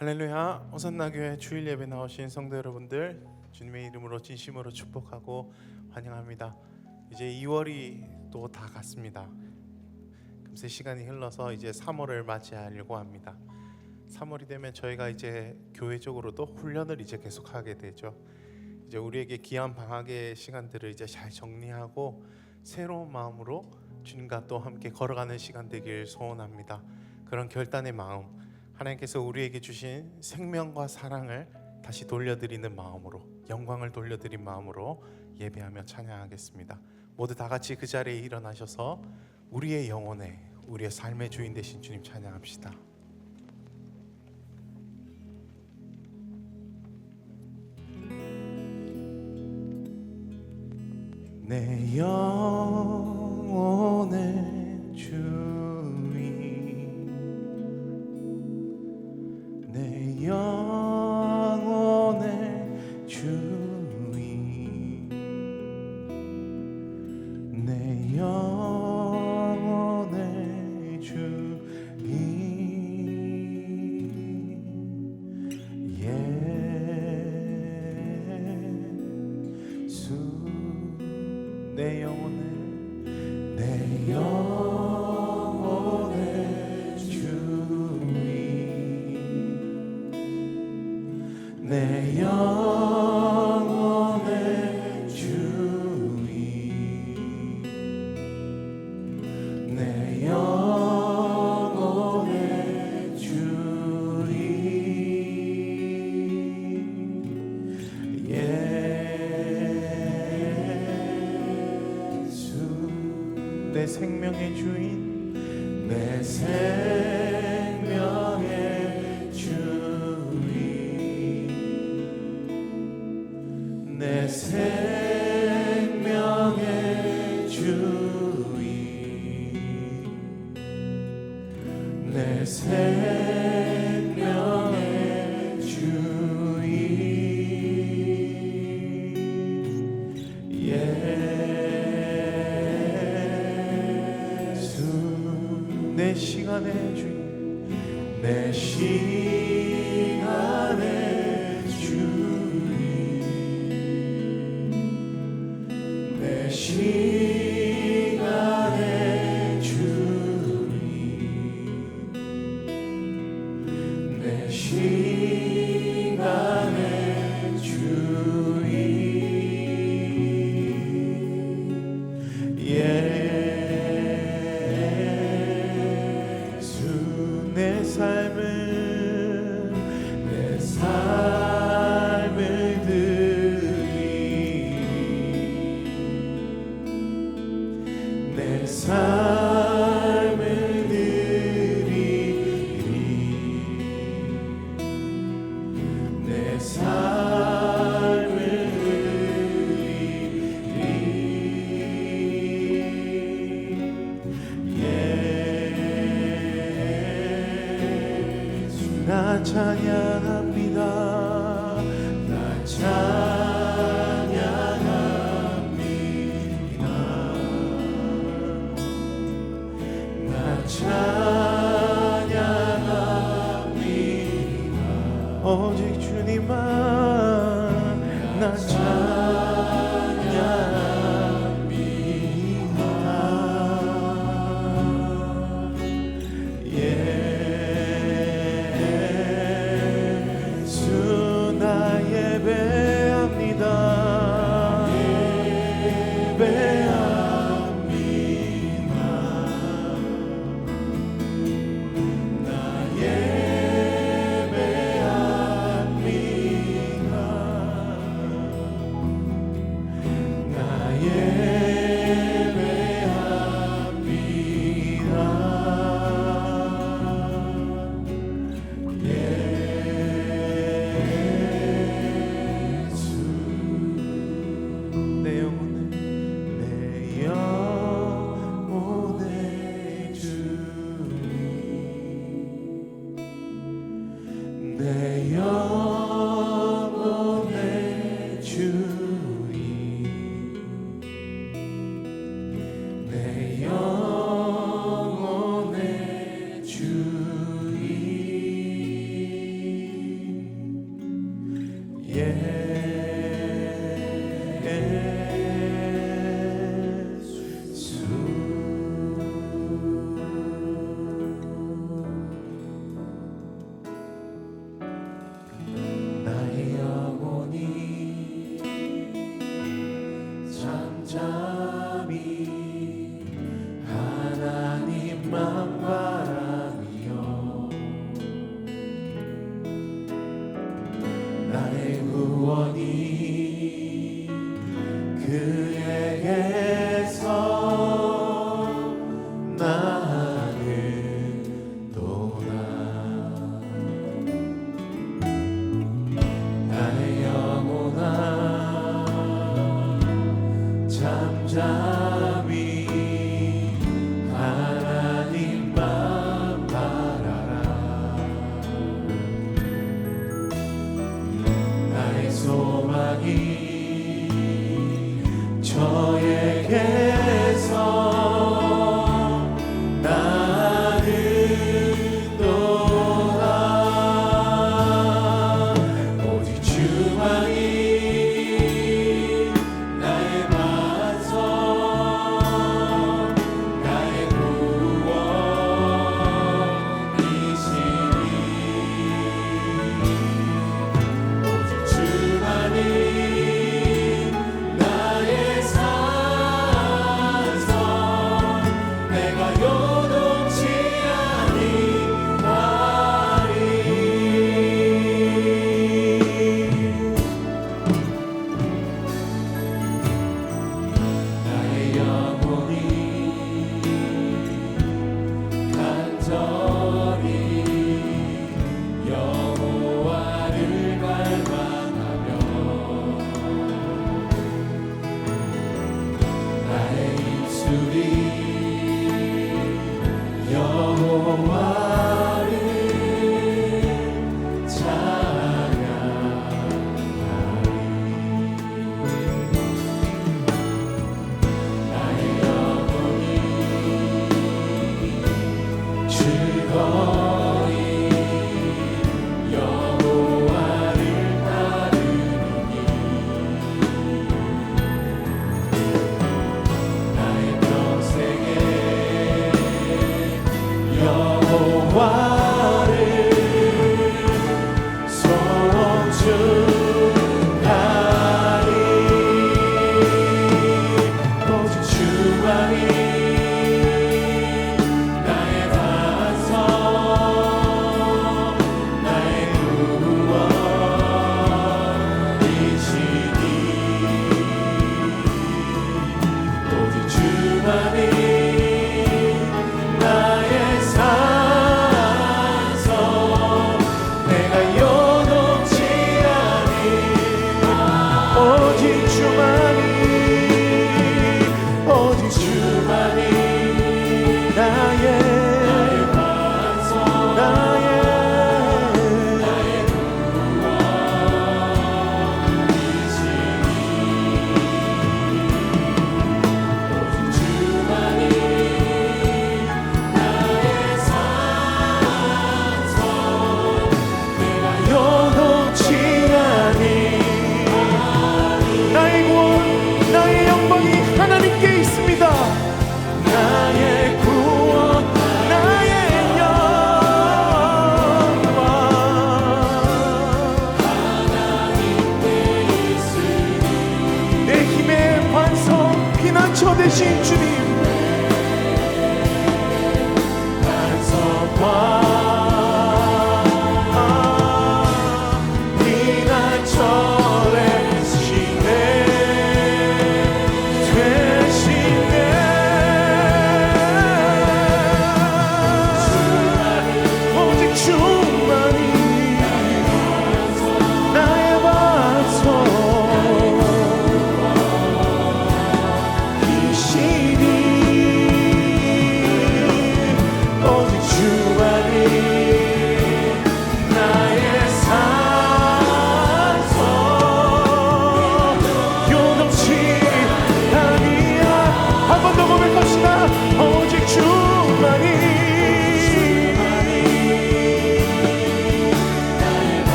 할렐루야. 호산나교회 주일 예배 나오신 성도 여러분들, 주님의 이름으로 진심으로 축복하고 환영합니다. 이제 2월이 또 다 갔습니다. 금세 시간이 흘러서 이제 3월을 맞이하려고 합니다. 3월이 되면 저희가 이제 교회적으로도 훈련을 이제 계속하게 되죠. 이제 우리에게 귀한 방학의 시간들을 이제 잘 정리하고 새로운 마음으로 주님과 또 함께 걸어가는 시간 되길 소원합니다. 그런 결단의 마음, 하나님께서 우리에게 주신 생명과 사랑을 다시 돌려드리는 마음으로, 영광을 돌려드린 마음으로 예배하며 찬양하겠습니다. 모두 다 같이 그 자리에 일어나셔서 우리의 영혼에, 우리의 삶의 주인 되신 주님 찬양합시다. 내 영혼의 주인, 내 영혼의 주인, 내 영혼의 주인, 예수. 내 영혼의, 내 영혼의 주인, 내 영혼의 주인, 내 영혼의 주인, 내 생명의 주인, 내 생명의 주인, 내 생명의 주인, 내 생명의 주인, 내 시간의 주인, 내 시간의 주인, 내 시간의 주인, 내 시간의 주인, 내 삶을 드리리, 내 삶을 드리리, 내 삶을 드리리. 나 찬양합니다. 나 찬양합니다. 나 찬양합니다. 오직 주님만 나 찬양합니다. 예수 나 예배합니다. 예배합니다. 나 예배합니다. 나 내 영혼의 주인, 내 영혼의 주인, 나의 영혼이 잠잠히 하나님만 바라며 나의 구원이 그에게서 나는 도나 나의 영혼아 잠잠히 하나님만 바라라 나의 소망이 저에게서 나는 도다 오직 주만이 나의 반석 나의 구원이시니 오직 주만이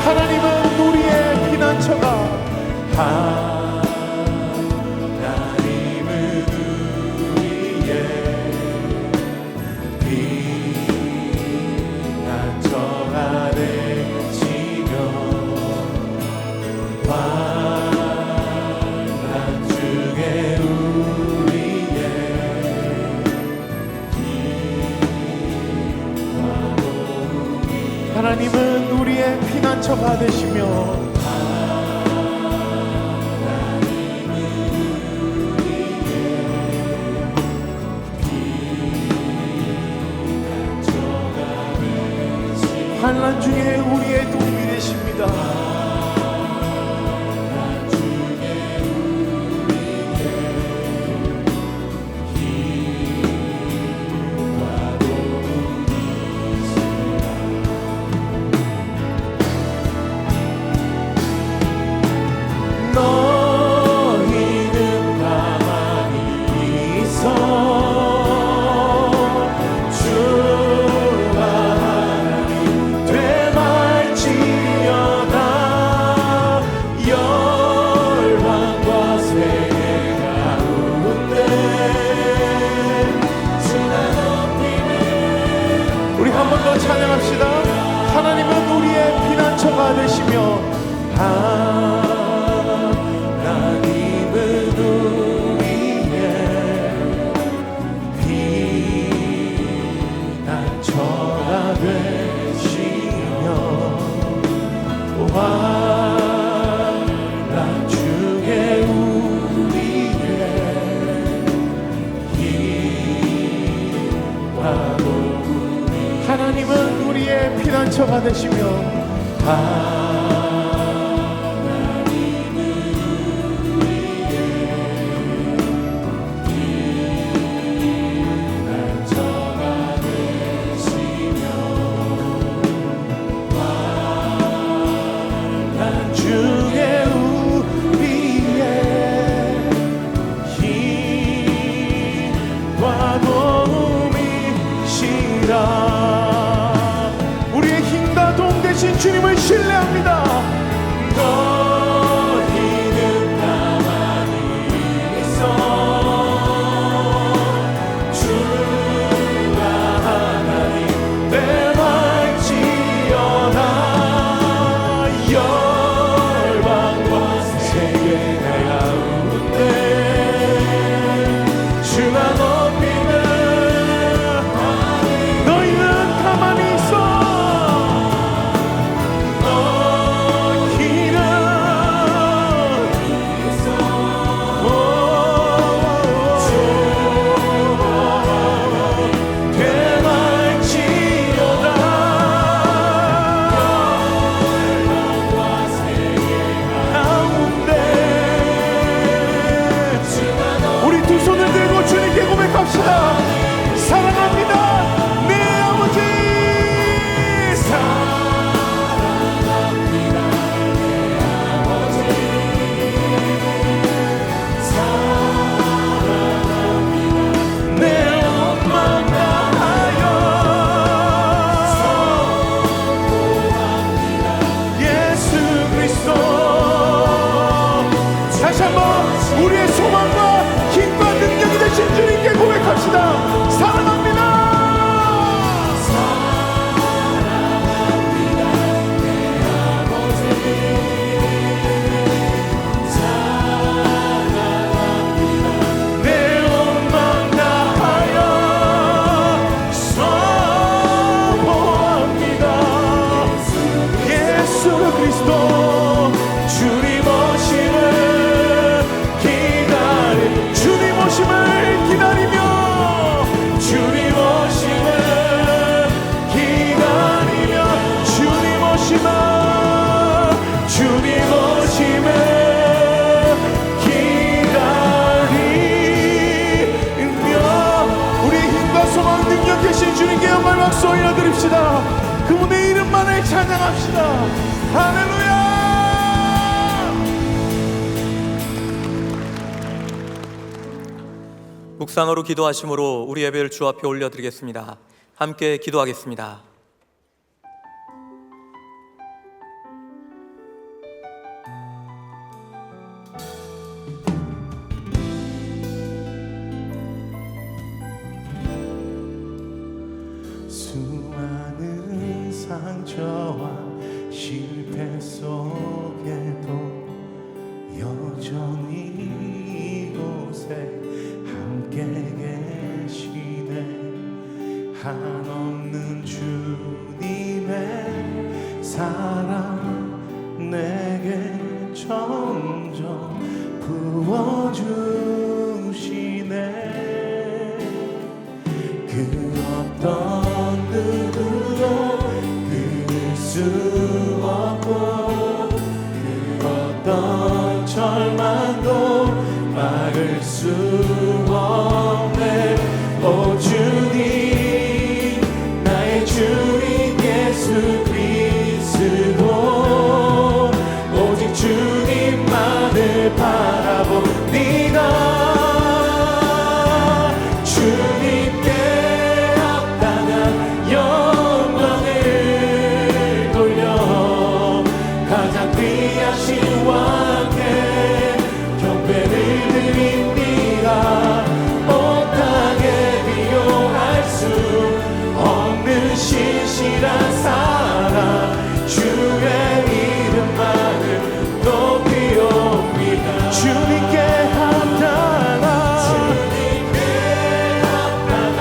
하나님은 우리의 피난처가 하나님은 우리의 피난처가 되시며 환난 중에 우리의 하나님은 우리의 피난처가 되시며 환난 중에 우리의 도움이 되십니다. 찬양합시다. 하나님은 우리의 피난처가 되시며 하나님은 우리의 피난처가 되시며 환난 중에 우리의 힘과 하나님은 우리의 피난처가 되시며 하나님은 우리의 피난처가 되시며 환난 중에 우리의 힘과 도움이시라. 주님을 신뢰합니다. 너희는 가만히 있어 주가 하나님 대할지어다. 열방과 세계 가운데 주가 높이는 너희는 가만히 있어. 올립시다. 그분의 이름만을 찬양합시다. 할렐루야. 묵상으로 기도하심으로 우리 예배를 주 앞에 올려드리겠습니다. 함께 기도하겠습니다. 수많은 상처와 실패 속에도 여전히 이곳에 함께 계시네. 한없는 주님의 사랑 내게 점점 부어주시네. 그 어떤 누구도 끊을 수 없고 그 어떤 절망도 막을 수 없네. 오 주님, 나의 주님 예수 그리스도, 오직 주님만을 바라봅니다. 주님께 합당한 영광을 돌려 가장 귀하신 왕께 경배를 드립니다. 온 땅에 비교할 수 없는 신실한 사랑, 주의 이름만을 높이옵니다. 주님께 합당한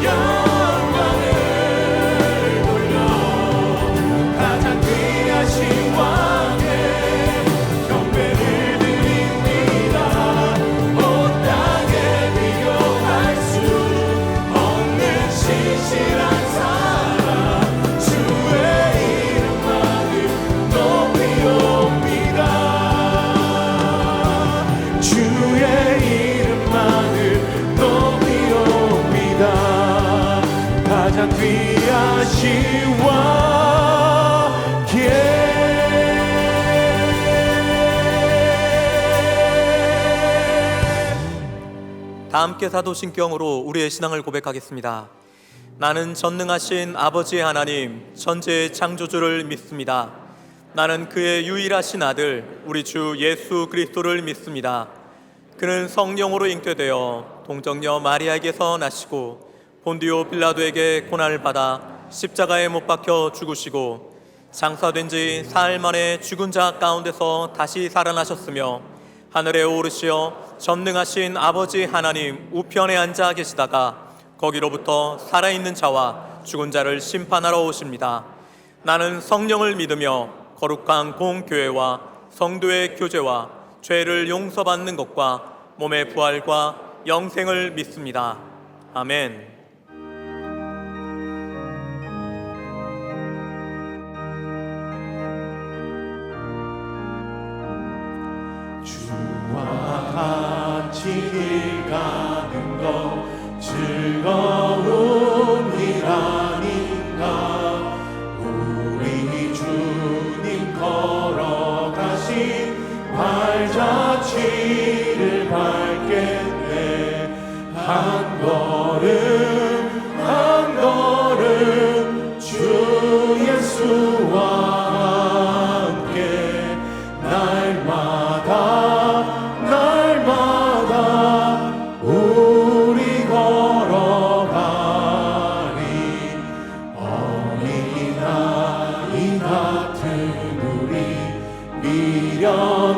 영광을 돌려 가장 귀하신 왕께 경배를 드립니다. 온 땅에 비교할 수 없는 신실한 사랑, 주의 이름만을 높이옵니다. 주의 이름만을 높이옵니다. 가장 귀하신 왕께. 다 함께 사도신경으로 우리의 신앙을 고백하겠습니다. 나는 전능하신 아버지의 하나님, 천지의 창조주를 믿습니다. 나는 그의 유일하신 아들, 우리 주 예수 그리스도를 믿습니다. 그는 성령으로 잉태되어 동정녀 마리아에게서 나시고 본디오 빌라도에게 고난을 받아 십자가에 못 박혀 죽으시고 장사된 지 사흘 만에 죽은 자 가운데서 다시 살아나셨으며 하늘에 오르시어 전능하신 아버지 하나님 우편에 앉아 계시다가 거기로부터 살아있는 자와 죽은 자를 심판하러 오십니다. 나는 성령을 믿으며 거룩한 공교회와 성도의 교제와 죄를 용서받는 것과 몸의 부활과 영생을 믿습니다. 아멘. 주와 같이 길 가는 것 즐거움이라닌가. 우리 주님 걸어가신 발자취를 밟겠네. 한 걸음 한 걸음 주 예수와 함께 날마다 우리 걸어가리. 어린아이 같은 우리 미련하고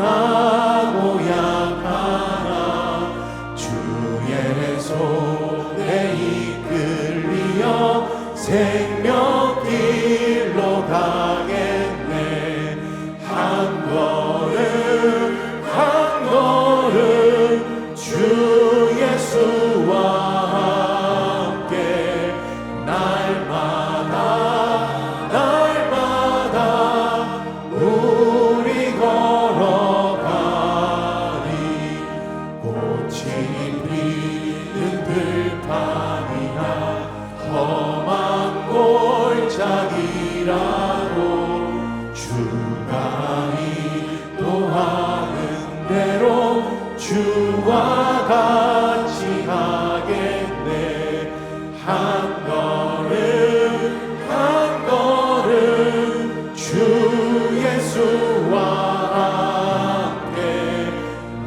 약하나 주의 손에 이끌리어 생명길로 가겠네. 한 걸음 한 걸음 주 예수와 함께 날마다 우리 걸어가리. 꽃이 피는 들판이나 험한 곳 한 걸음 한 걸음 주 예수와 함께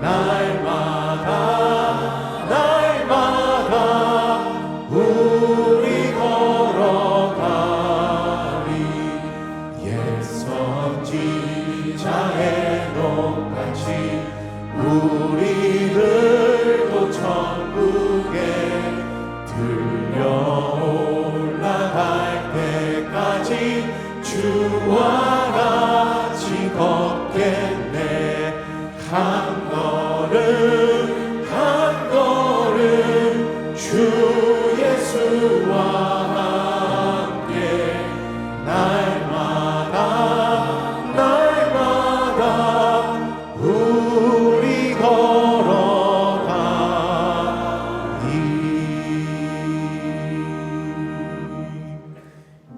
날마다 날마다 우리 걸어가리. 옛 선지자의 녹같이 우리들도 천국에 들려 올라갈 때까지 주와 같이 걷겠네. 한 걸음 한 걸음 주 예수와 함께 날마다 날마다 우리 걸어가리.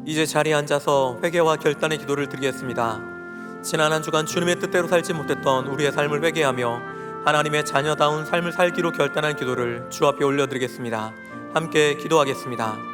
이제 자리에 앉아서 회개와 결단의 기도를 드리겠습니다. 지난 한 주간 주님의 뜻대로 살지 못했던 우리의 삶을 회개하며 하나님의 자녀다운 삶을 살기로 결단한 기도를 주 앞에 올려드리겠습니다. 함께 기도하겠습니다.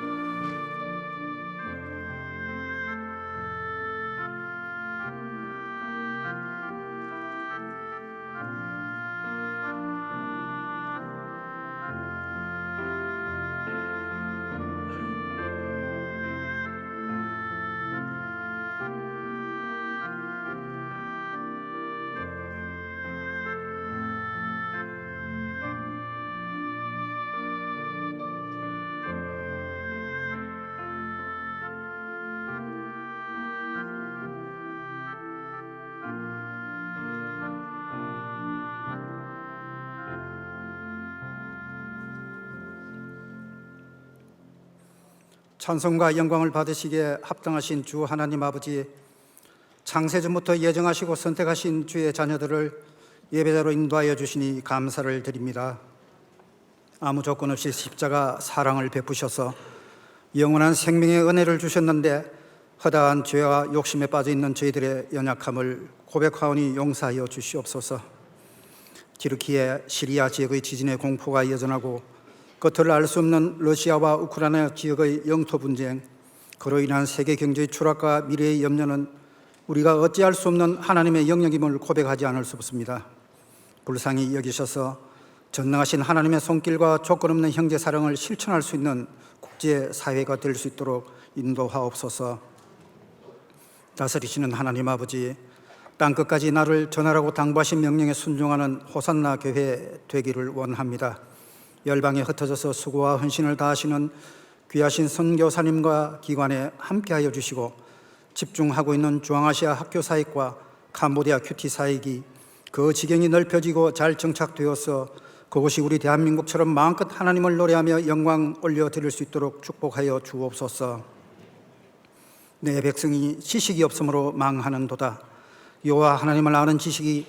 찬송과 영광을 받으시기에 합당하신 주 하나님 아버지, 창세전부터 예정하시고 선택하신 주의 자녀들을 예배자로 인도하여 주시니 감사를 드립니다. 아무 조건 없이 십자가 사랑을 베푸셔서 영원한 생명의 은혜를 주셨는데 허다한 죄와 욕심에 빠져 있는 저희들의 연약함을 고백하오니 용서하여 주시옵소서. 튀르키예 시리아 지역의 지진의 공포가 여전하고 겉을 알 수 없는 러시아와 우크라이나 지역의 영토 분쟁, 그로 인한 세계 경제의 추락과 미래의 염려는 우리가 어찌할 수 없는 하나님의 영역임을 고백하지 않을 수 없습니다. 불쌍히 여기셔서 전능하신 하나님의 손길과 조건 없는 형제 사랑을 실천할 수 있는 국제사회가 될 수 있도록 인도하옵소서. 다스리시는 하나님 아버지, 땅끝까지 나를 전하라고 당부하신 명령에 순종하는 호산나 교회 되기를 원합니다. 열방에 흩어져서 수고와 헌신을 다하시는 귀하신 선교사님과 기관에 함께하여 주시고, 집중하고 있는 중앙아시아 학교 사역과 캄보디아 큐티 사역이 그 지경이 넓혀지고 잘 정착되어서 그곳이 우리 대한민국처럼 마음껏 하나님을 노래하며 영광 올려드릴 수 있도록 축복하여 주옵소서. 내 백성이 지식이 없으므로 망하는도다. 여호와 하나님을 아는 지식이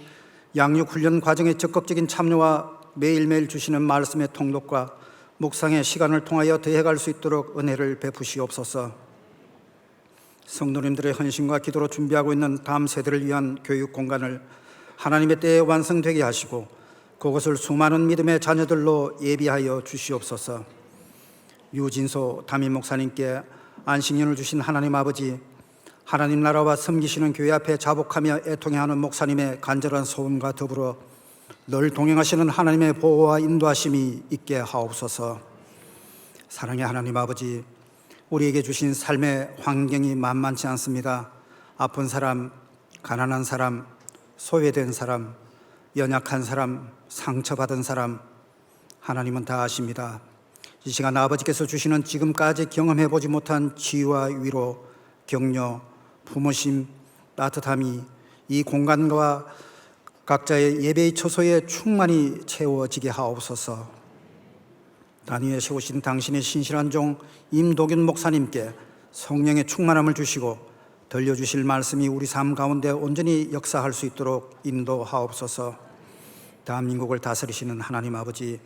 양육훈련 과정의 적극적인 참여와 매일매일 주시는 말씀의 통독과 묵상의 시간을 통하여 더해갈 수 있도록 은혜를 베푸시옵소서. 성도님들의 헌신과 기도로 준비하고 있는 다음 세대를 위한 교육 공간을 하나님의 때에 완성되게 하시고 그것을 수많은 믿음의 자녀들로 예비하여 주시옵소서. 유진소 담임 목사님께 안식년을 주신 하나님 아버지, 하나님 나라와 섬기시는 교회 앞에 자복하며 애통해하는 목사님의 간절한 소원과 더불어 늘 동행하시는 하나님의 보호와 인도하심이 있게 하옵소서. 사랑의 하나님 아버지, 우리에게 주신 삶의 환경이 만만치 않습니다. 아픈 사람, 가난한 사람, 소외된 사람, 연약한 사람, 상처받은 사람, 하나님은 다 아십니다. 이 시간 아버지께서 주시는 지금까지 경험해보지 못한 지혜와 위로, 격려, 부모심, 따뜻함이 이 공간과 각자의 예배의 처소에 충만히 채워지게 하옵소서. 단위에 세우신 당신의 신실한 종 임도균 목사님께 성령의 충만함을 주시고 들려주실 말씀이 우리 삶 가운데 온전히 역사할 수 있도록 인도하옵소서. 대한민국을 다스리시는 하나님 아버지,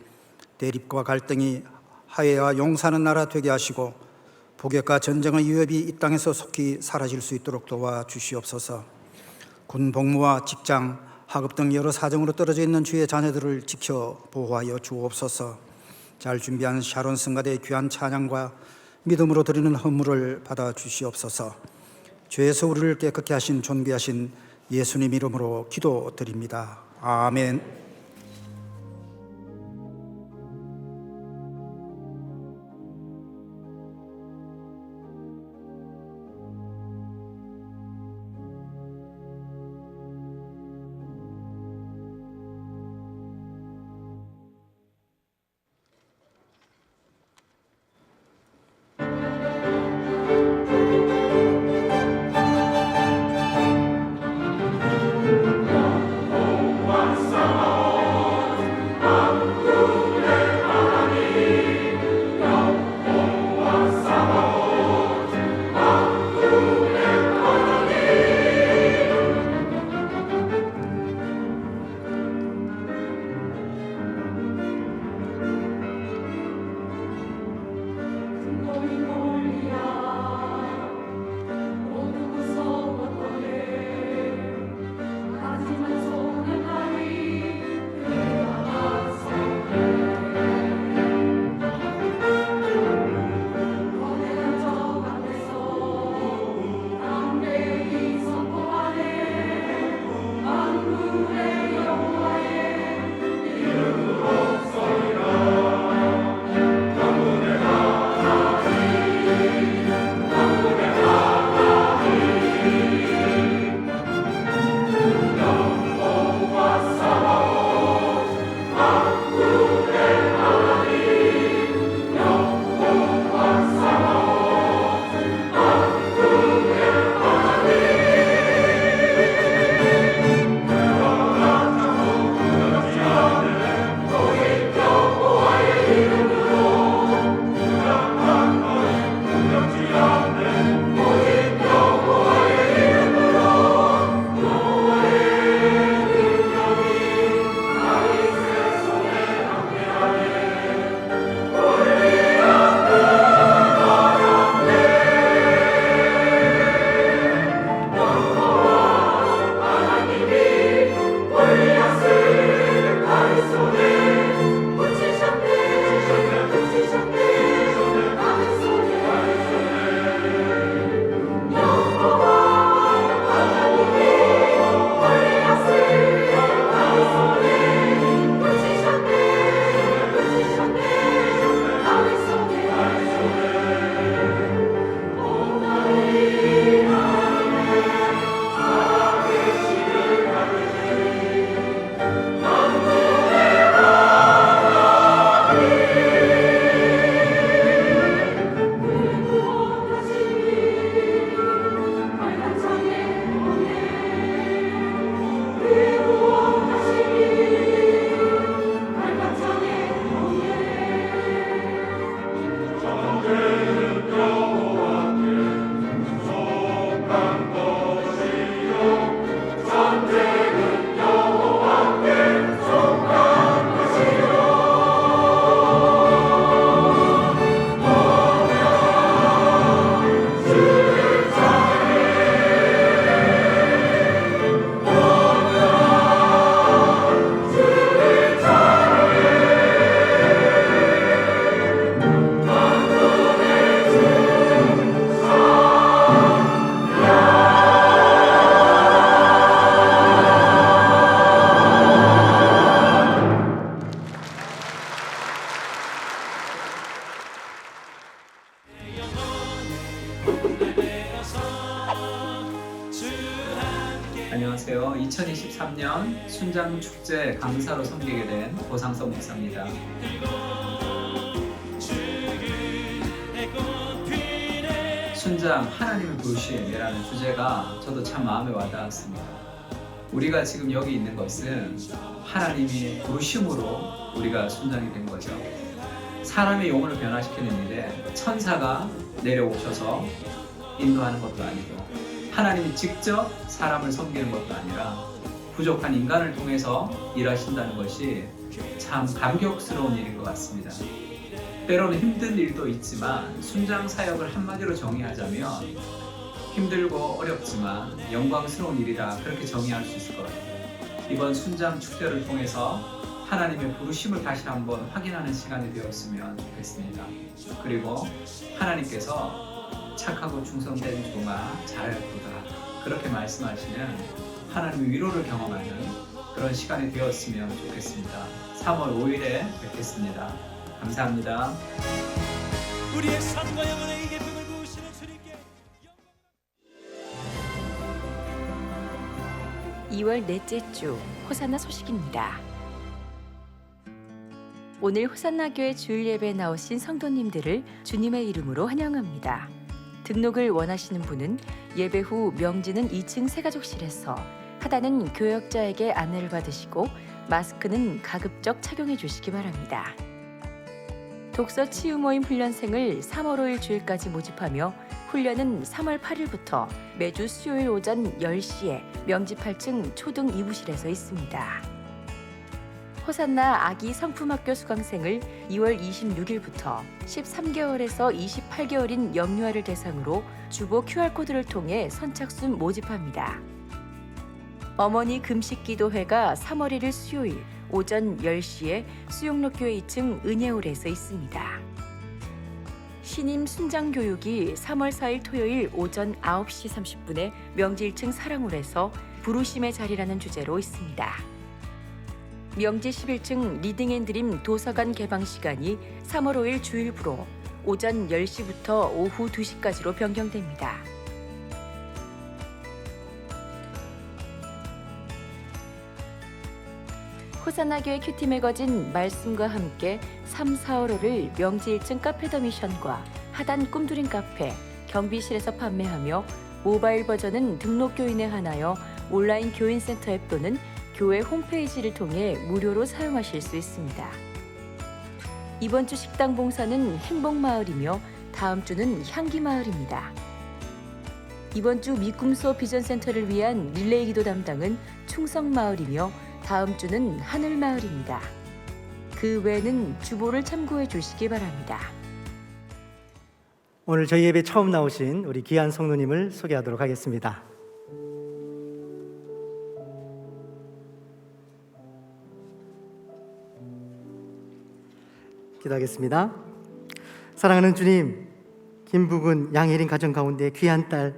대립과 갈등이 화해와 용서하는 나라 되게 하시고 북역과 전쟁의 위협이 이 땅에서 속히 사라질 수 있도록 도와주시옵소서. 군 복무와 직장, 학업 등 여러 사정으로 떨어져 있는 주의 자녀들을 지켜 보호하여 주옵소서. 잘 준비한 샤론 성가대의 귀한 찬양과 믿음으로 드리는 헌물을 받아 주시옵소서. 죄에서 우리를 깨끗게 하신 존귀하신 예수님 이름으로 기도드립니다. 아멘. 안녕하세요. 2023년 순장축제 강사로 섬기게 된 고상석 목사입니다. 순장 하나님의 부르심이라는 주제가 저도 참 마음에 와닿았습니다. 우리가 지금 여기 있는 것은 하나님이 부르심으로 우리가 순장이 된 거죠. 사람의 영혼을 변화시키는 일에 천사가 내려오셔서 인도하는 것도 아니고 하나님이 직접 사람을 섬기는 것도 아니라 부족한 인간을 통해서 일하신다는 것이 참 감격스러운 일인 것 같습니다. 때로는 힘든 일도 있지만 순장 사역을 한마디로 정의하자면 힘들고 어렵지만 영광스러운 일이다, 그렇게 정의할 수 있을 것 같아요. 이번 순장 축제를 통해서 하나님의 부르심을 다시 한번 확인하는 시간이 되었으면 좋겠습니다. 그리고 하나님께서 착하고 충성된 종아 잘하였도다 그렇게 말씀하시는 하나님의 위로를 경험하는 그런 시간이 되었으면 좋겠습니다. 3월 5일에 뵙겠습니다. 감사합니다. 우리의 삶과 영혼의 이 기쁨을 부으시는 주님께 2월 넷째 주 호산나 소식입니다. 오늘 호산나 교회 주일 예배에 나오신 성도님들을 주님의 이름으로 환영합니다. 등록을 원하시는 분은 예배 후 명지는 2층 새가족실에서, 하단은 교역자에게 안내를 받으시고 마스크는 가급적 착용해 주시기 바랍니다. 독서 치유 모임 훈련생을 3월 5일 주일까지 모집하며 훈련은 3월 8일부터 매주 수요일 오전 10시에 명지 8층 초등 2부실에서 있습니다. 호산나 아기 성품학교 수강생을 2월 26일부터 13개월에서 28개월인 영유아를 대상으로 주보 QR코드를 통해 선착순 모집합니다. 어머니 금식기도회가 3월 1일 수요일 오전 10시에 수용록교회 2층 은혜홀에서 있습니다. 신임 순장교육이 3월 4일 토요일 오전 9시 30분에 명지 1층 사랑홀에서 부르심의 자리라는 주제로 있습니다. 명지 11층 리딩앤드림 도서관 개방 시간이 3월 5일 주일부로 오전 10시부터 오후 2시까지로 변경됩니다. 호산나교회 큐티 매거진 말씀과 함께 3, 4월 5일 명지 1층 카페 더 미션과 하단 꿈드림 카페, 경비실에서 판매하며 모바일 버전은 등록 교인에 한하여 온라인 교인센터 앱 또는 교회 홈페이지를 통해 무료로 사용하실 수 있습니다. 이번 주 식당 봉사는 행복마을이며 다음 주는 향기마을입니다. 이번 주 미꿈소 비전센터를 위한 릴레이 기도 담당은 충성마을이며 다음 주는 하늘마을입니다. 그 외에는 주보를 참고해 주시기 바랍니다. 오늘 저희 예배 처음 나오신 우리 귀한 성도님을 소개하도록 하겠습니다. 기도하겠습니다. 사랑하는 주님, 김부근 양혜린 가정 가운데 귀한 딸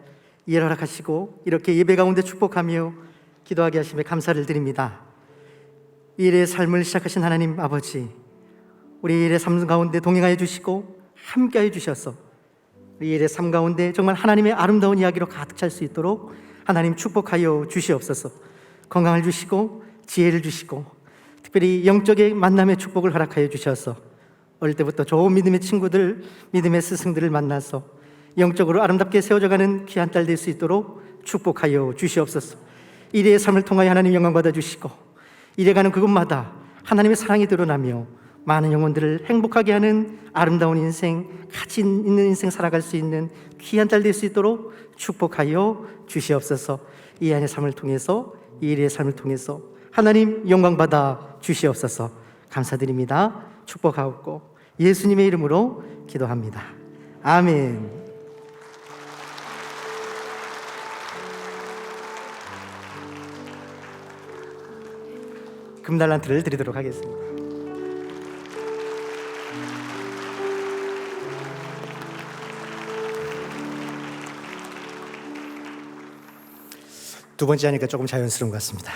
이해를 허락하시고 이렇게 예배 가운데 축복하며 기도하게 하심에 감사를 드립니다. 이 일의 삶을 시작하신 하나님 아버지, 우리 일의 삶 가운데 동행하여 주시고 함께하여 주셔서 우리 일의 삶 가운데 정말 하나님의 아름다운 이야기로 가득 찰 수 있도록 하나님 축복하여 주시옵소서. 건강을 주시고 지혜를 주시고 특별히 영적인 만남의 축복을 허락하여 주셔서 어릴 때부터 좋은 믿음의 친구들, 믿음의 스승들을 만나서 영적으로 아름답게 세워져가는 귀한 딸 될 수 있도록 축복하여 주시옵소서. 이래의 삶을 통하여 하나님 영광 받아 주시고 이래가는 그곳마다 하나님의 사랑이 드러나며 많은 영혼들을 행복하게 하는 아름다운 인생, 가치 있는 인생 살아갈 수 있는 귀한 딸 될 수 있도록 축복하여 주시옵소서. 이 안의 삶을 통해서, 이 일의 삶을 통해서 하나님 영광 받아 주시옵소서. 감사드립니다. 축복하옵고 예수님의 이름으로 기도합니다. 아멘. 금달란트를 드리도록 하겠습니다. 두 번째 하니까 조금 자연스러운 것 같습니다.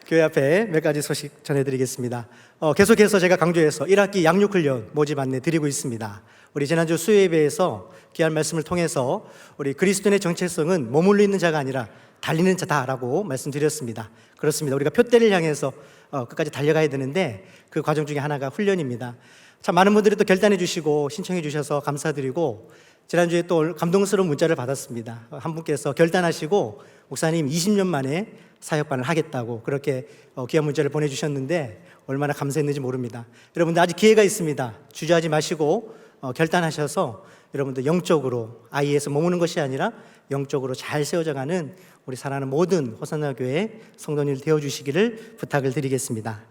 교회 앞에 몇 가지 소식 전해드리겠습니다. 계속해서 제가 강조해서 1학기 양육훈련 모집 안내 드리고 있습니다. 우리 지난주 수요예배에서 귀한 말씀을 통해서 우리 그리스도인의 정체성은 머물러 있는 자가 아니라 달리는 자다라고 말씀드렸습니다. 그렇습니다. 우리가 표대를 향해서 끝까지 달려가야 되는데 그 과정 중에 하나가 훈련입니다. 참 많은 분들이 또 결단해 주시고 신청해 주셔서 감사드리고 지난주에 또 감동스러운 문자를 받았습니다. 한 분께서 결단하시고 목사님 20년 만에 사역반을 하겠다고 그렇게 귀한 문자를 보내주셨는데 얼마나 감사했는지 모릅니다. 여러분들 아직 기회가 있습니다. 주저하지 마시고 결단하셔서 여러분들 영적으로 아이에서 머무는 것이 아니라 영적으로 잘 세워져가는 우리 사랑하는 모든 호산나 교회 성도님 되어주시기를 부탁을 드리겠습니다.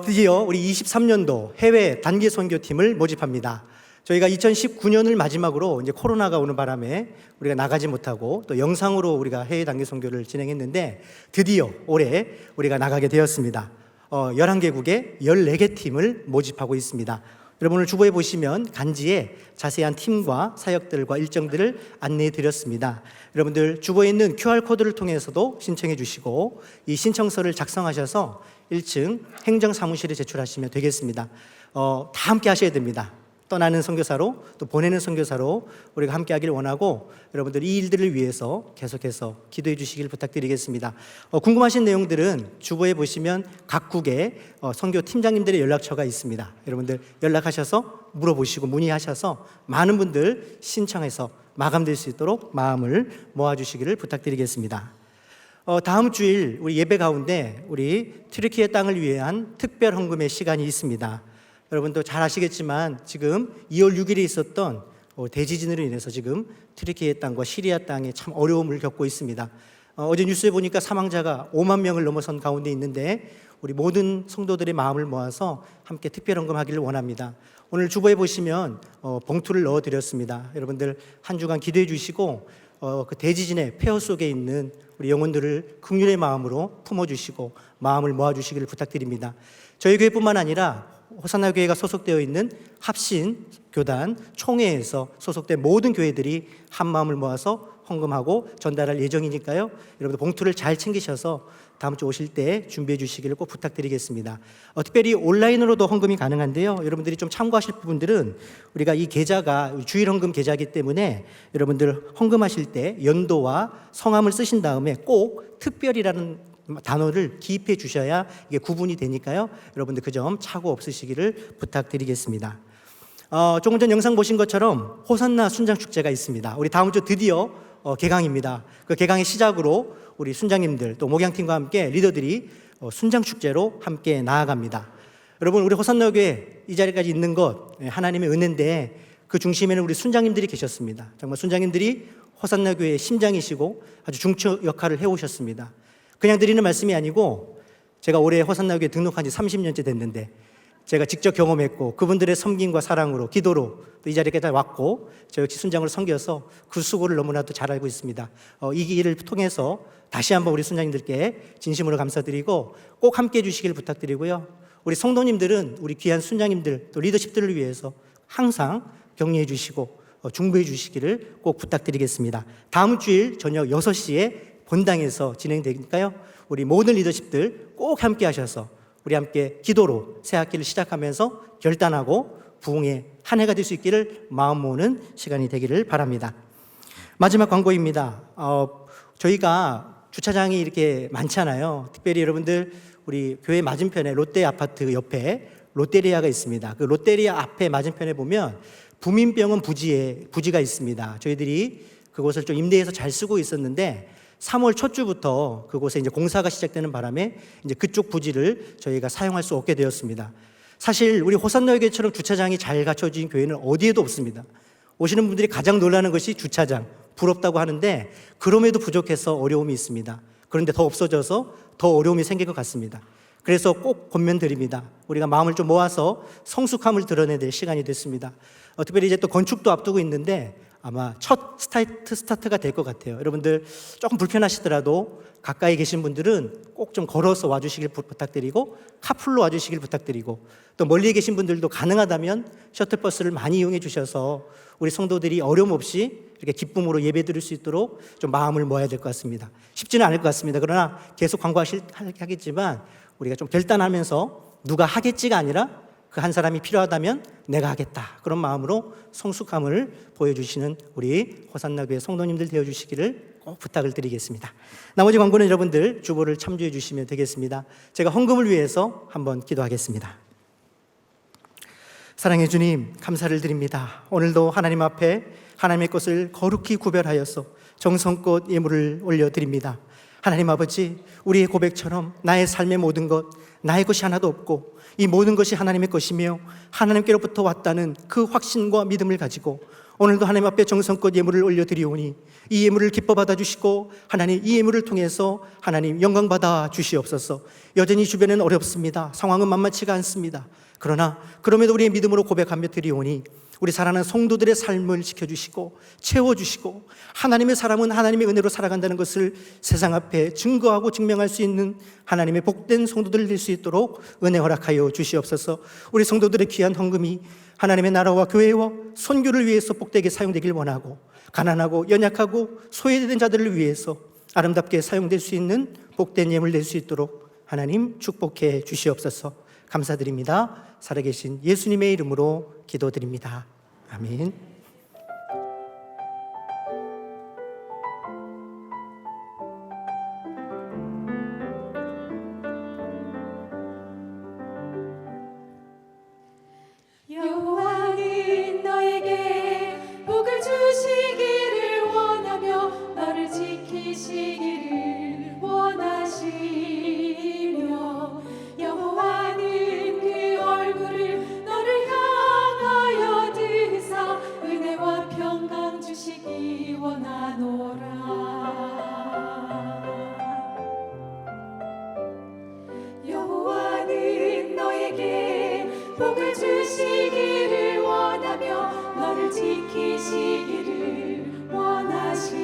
드디어 우리 23년도 해외 단기 선교팀을 모집합니다. 저희가 2019년을 마지막으로 이제 코로나가 오는 바람에 우리가 나가지 못하고 또 영상으로 우리가 해외 단기 선교를 진행했는데 드디어 올해 우리가 나가게 되었습니다. 11개국에 14개 팀을 모집하고 있습니다. 여러분 오늘 주보에 보시면 간지에 자세한 팀과 사역들과 일정들을 안내해 드렸습니다. 여러분들 주보에 있는 QR코드를 통해서도 신청해 주시고 이 신청서를 작성하셔서 1층 행정사무실에 제출하시면 되겠습니다. 다 함께 하셔야 됩니다. 떠나는 선교사로 또 보내는 선교사로 우리가 함께 하기를 원하고 여러분들 이 일들을 위해서 계속해서 기도해 주시길 부탁드리겠습니다. 궁금하신 내용들은 주보에 보시면 각국의 선교 팀장님들의 연락처가 있습니다. 여러분들 연락하셔서 물어보시고 문의하셔서 많은 분들 신청해서 마감될 수 있도록 마음을 모아주시기를 부탁드리겠습니다. 다음 주일 우리 예배 가운데 우리 튀르키예 땅을 위한 특별 헌금의 시간이 있습니다. 여러분도 잘 아시겠지만 지금 2월 6일에 있었던 대지진으로 인해서 지금 튀르키예 땅과 시리아 땅에 참 어려움을 겪고 있습니다. 어제 뉴스에 보니까 사망자가 5만 명을 넘어선 가운데 있는데 우리 모든 성도들의 마음을 모아서 함께 특별 헌금하기를 원합니다. 오늘 주보에 보시면 봉투를 넣어드렸습니다. 여러분들 한 주간 기도해 주시고 그 대지진의 폐허 속에 있는 우리 영혼들을 긍휼의 마음으로 품어주시고 마음을 모아주시기를 부탁드립니다. 저희 교회뿐만 아니라 호산나 교회가 소속되어 있는 합신 교단 총회에서 소속된 모든 교회들이 한 마음을 모아서 헌금하고 전달할 예정이니까요. 여러분들 봉투를 잘 챙기셔서 다음 주 오실 때 준비해 주시기를 꼭 부탁드리겠습니다. 특별히 온라인으로도 헌금이 가능한데요. 여러분들이 좀 참고하실 부분들은 우리가 이 계좌가 주일 헌금 계좌이기 때문에 여러분들 헌금하실 때 연도와 성함을 쓰신 다음에 꼭 특별이라는 단어를 기입해 주셔야 이게 구분이 되니까요. 여러분들 그 점 착오 없으시기를 부탁드리겠습니다. 조금 전 영상 보신 것처럼 호산나 순장 축제가 있습니다. 우리 다음 주 드디어 개강입니다. 그 개강의 시작으로 우리 순장님들 또 목양팀과 함께 리더들이 순장 축제로 함께 나아갑니다. 여러분 우리 호산나 교회 이 자리까지 있는 것 하나님의 은혜인데 그 중심에는 우리 순장님들이 계셨습니다. 정말 순장님들이 호산나 교회의 심장이시고 아주 중추 역할을 해오셨습니다. 그냥 드리는 말씀이 아니고 제가 올해 호산나 교회 등록한 지 30년째 됐는데 제가 직접 경험했고 그분들의 섬김과 사랑으로 기도로 또 이 자리까지 왔고 저 역시 순장을 섬겨서 그 수고를 너무나도 잘 알고 있습니다. 이 길을 통해서 다시 한번 우리 순장님들께 진심으로 감사드리고 꼭 함께해 주시길 부탁드리고요. 우리 성도님들은 우리 귀한 순장님들 또 리더십들을 위해서 항상 격려해 주시고 중보해 주시기를 꼭 부탁드리겠습니다. 다음 주일 저녁 6시에 본당에서 진행되니까요. 우리 모든 리더십들 꼭 함께 하셔서 우리 함께 기도로 새 학기를 시작하면서 결단하고 부흥의 한 해가 될 수 있기를 마음 모으는 시간이 되기를 바랍니다. 마지막 광고입니다. 저희가 주차장이 이렇게 많잖아요. 특별히 여러분들 우리 교회 맞은편에 롯데 아파트 옆에 롯데리아가 있습니다. 그 롯데리아 앞에 맞은편에 보면 부민병원 부지가 있습니다. 저희들이 그곳을 좀 임대해서 잘 쓰고 있었는데 3월 첫 주부터 그곳에 이제 공사가 시작되는 바람에 이제 그쪽 부지를 저희가 사용할 수 없게 되었습니다. 사실 우리 호산나 교회처럼 주차장이 잘 갖춰진 교회는 어디에도 없습니다. 오시는 분들이 가장 놀라는 것이 주차장, 부럽다고 하는데 그럼에도 부족해서 어려움이 있습니다. 그런데 더 없어져서 더 어려움이 생길 것 같습니다. 그래서 꼭 권면드립니다. 우리가 마음을 좀 모아서 성숙함을 드러내야 될 시간이 됐습니다. 특별히 이제 또 건축도 앞두고 있는데 아마 첫 스타트가 될 것 같아요. 여러분들 조금 불편하시더라도 가까이 계신 분들은 꼭 좀 걸어서 와주시길 부탁드리고 카풀로 와주시길 부탁드리고 또 멀리 계신 분들도 가능하다면 셔틀버스를 많이 이용해 주셔서 우리 성도들이 어려움 없이 이렇게 기쁨으로 예배 드릴 수 있도록 좀 마음을 모아야 될 것 같습니다. 쉽지는 않을 것 같습니다. 그러나 계속 광고하겠지만 우리가 좀 결단하면서 누가 하겠지가 아니라 그 한 사람이 필요하다면 내가 하겠다. 그런 마음으로 성숙함을 보여주시는 우리 호산나 교회 성도님들 되어주시기를 꼭 부탁을 드리겠습니다. 나머지 광고는 여러분들 주보를 참조해 주시면 되겠습니다. 제가 헌금을 위해서 한번 기도하겠습니다. 사랑해 주님, 감사를 드립니다. 오늘도 하나님 앞에 하나님의 것을 거룩히 구별하여서 정성껏 예물을 올려드립니다. 하나님 아버지, 우리의 고백처럼 나의 삶의 모든 것, 나의 것이 하나도 없고 이 모든 것이 하나님의 것이며 하나님께로부터 왔다는 그 확신과 믿음을 가지고 오늘도 하나님 앞에 정성껏 예물을 올려드리오니 이 예물을 기뻐 받아주시고 하나님 이 예물을 통해서 하나님 영광 받아 주시옵소서. 여전히 주변은 어렵습니다. 상황은 만만치가 않습니다. 그러나 그럼에도 우리의 믿음으로 고백하며 드리오니 우리 사랑하는 성도들의 삶을 지켜주시고 채워주시고 하나님의 사람은 하나님의 은혜로 살아간다는 것을 세상 앞에 증거하고 증명할 수 있는 하나님의 복된 성도들 될 수 있도록 은혜 허락하여 주시옵소서. 우리 성도들의 귀한 헌금이 하나님의 나라와 교회와 선교를 위해서 복되게 사용되길 원하고 가난하고 연약하고 소외된 자들을 위해서 아름답게 사용될 수 있는 복된 예물 낼 수 있도록 하나님 축복해 주시옵소서. 감사드립니다. 살아계신 예수님의 이름으로 기도드립니다. 아멘. 여호와는 너에게 복을 주시기를 원하며 너를 지키시기를 원하시며 여호와는 그 얼굴을 너를 향하여 드사 은혜와 평강 주시기 원하노라. 여호와는 너에게 복을 주시기를 원하며 너를 지키시기를 원하시며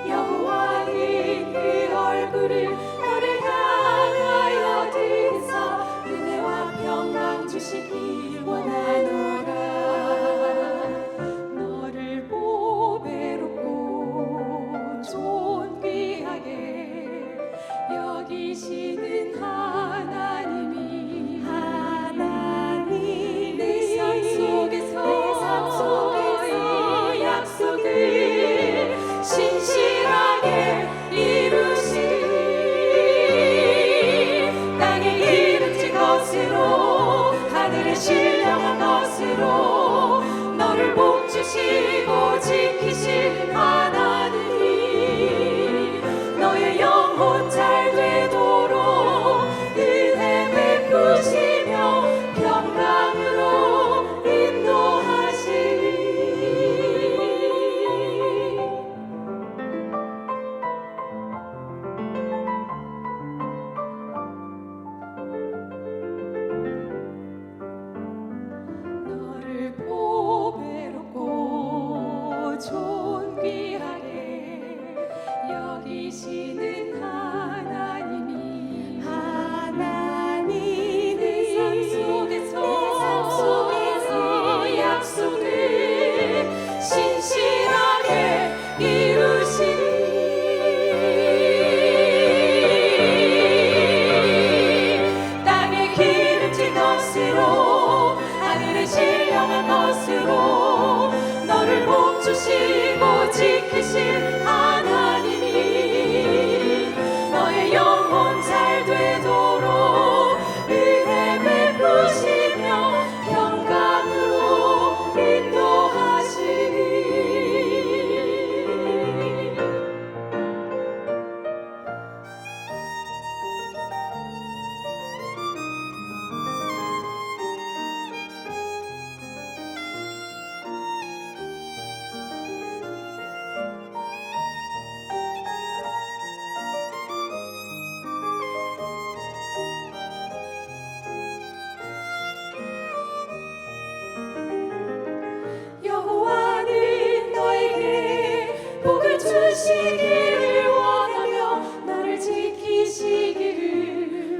여호와는 그 얼굴을 너를 향하여 드사 은혜와 평강 주시기 원하노라. 너를 보배롭고 존귀하게 여기시는 하나님이 내 삶 속에서 약속을 신실하게 이루시리. 땅에 기름진 것으로 하늘에 신령한 것으로 너를 복주시고 지키신 하나님이 너의 영혼 잘 되도록 은혜 베푸시며 평강으로 인도하시리. 너를 보배롭고 존귀하게 여기시는 하나님이 내 삶 속에서 약속을 신실하게 이루시리. 땅에 기름진 것으로 하늘에 신령한 것으로 너를 복주시고 지키신 하나님이 너의 영혼 잘 되도록 은혜 베푸시며 평강으로 인도하시리. 여호와는 너에게 복을 주시기를 원하며 너를 지키시기를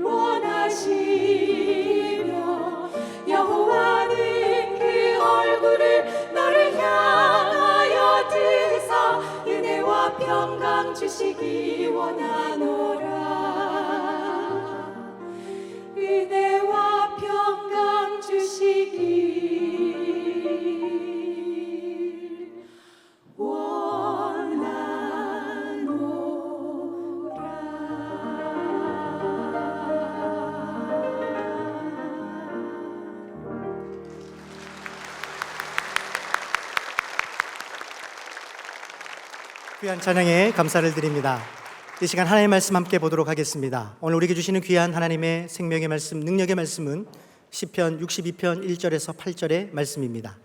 원하시며 여호와는 그 얼굴을 너를 향하여 드사 은혜와 평강 주시기 원하노라. 은혜와 평강 주시기 귀한 찬양에 감사를 드립니다. 이 시간 하나님의 말씀 함께 보도록 하겠습니다. 오늘 우리에게 주시는 귀한 하나님의 생명의 말씀, 능력의 말씀은 시편 62편 1절에서 8절의 말씀입니다.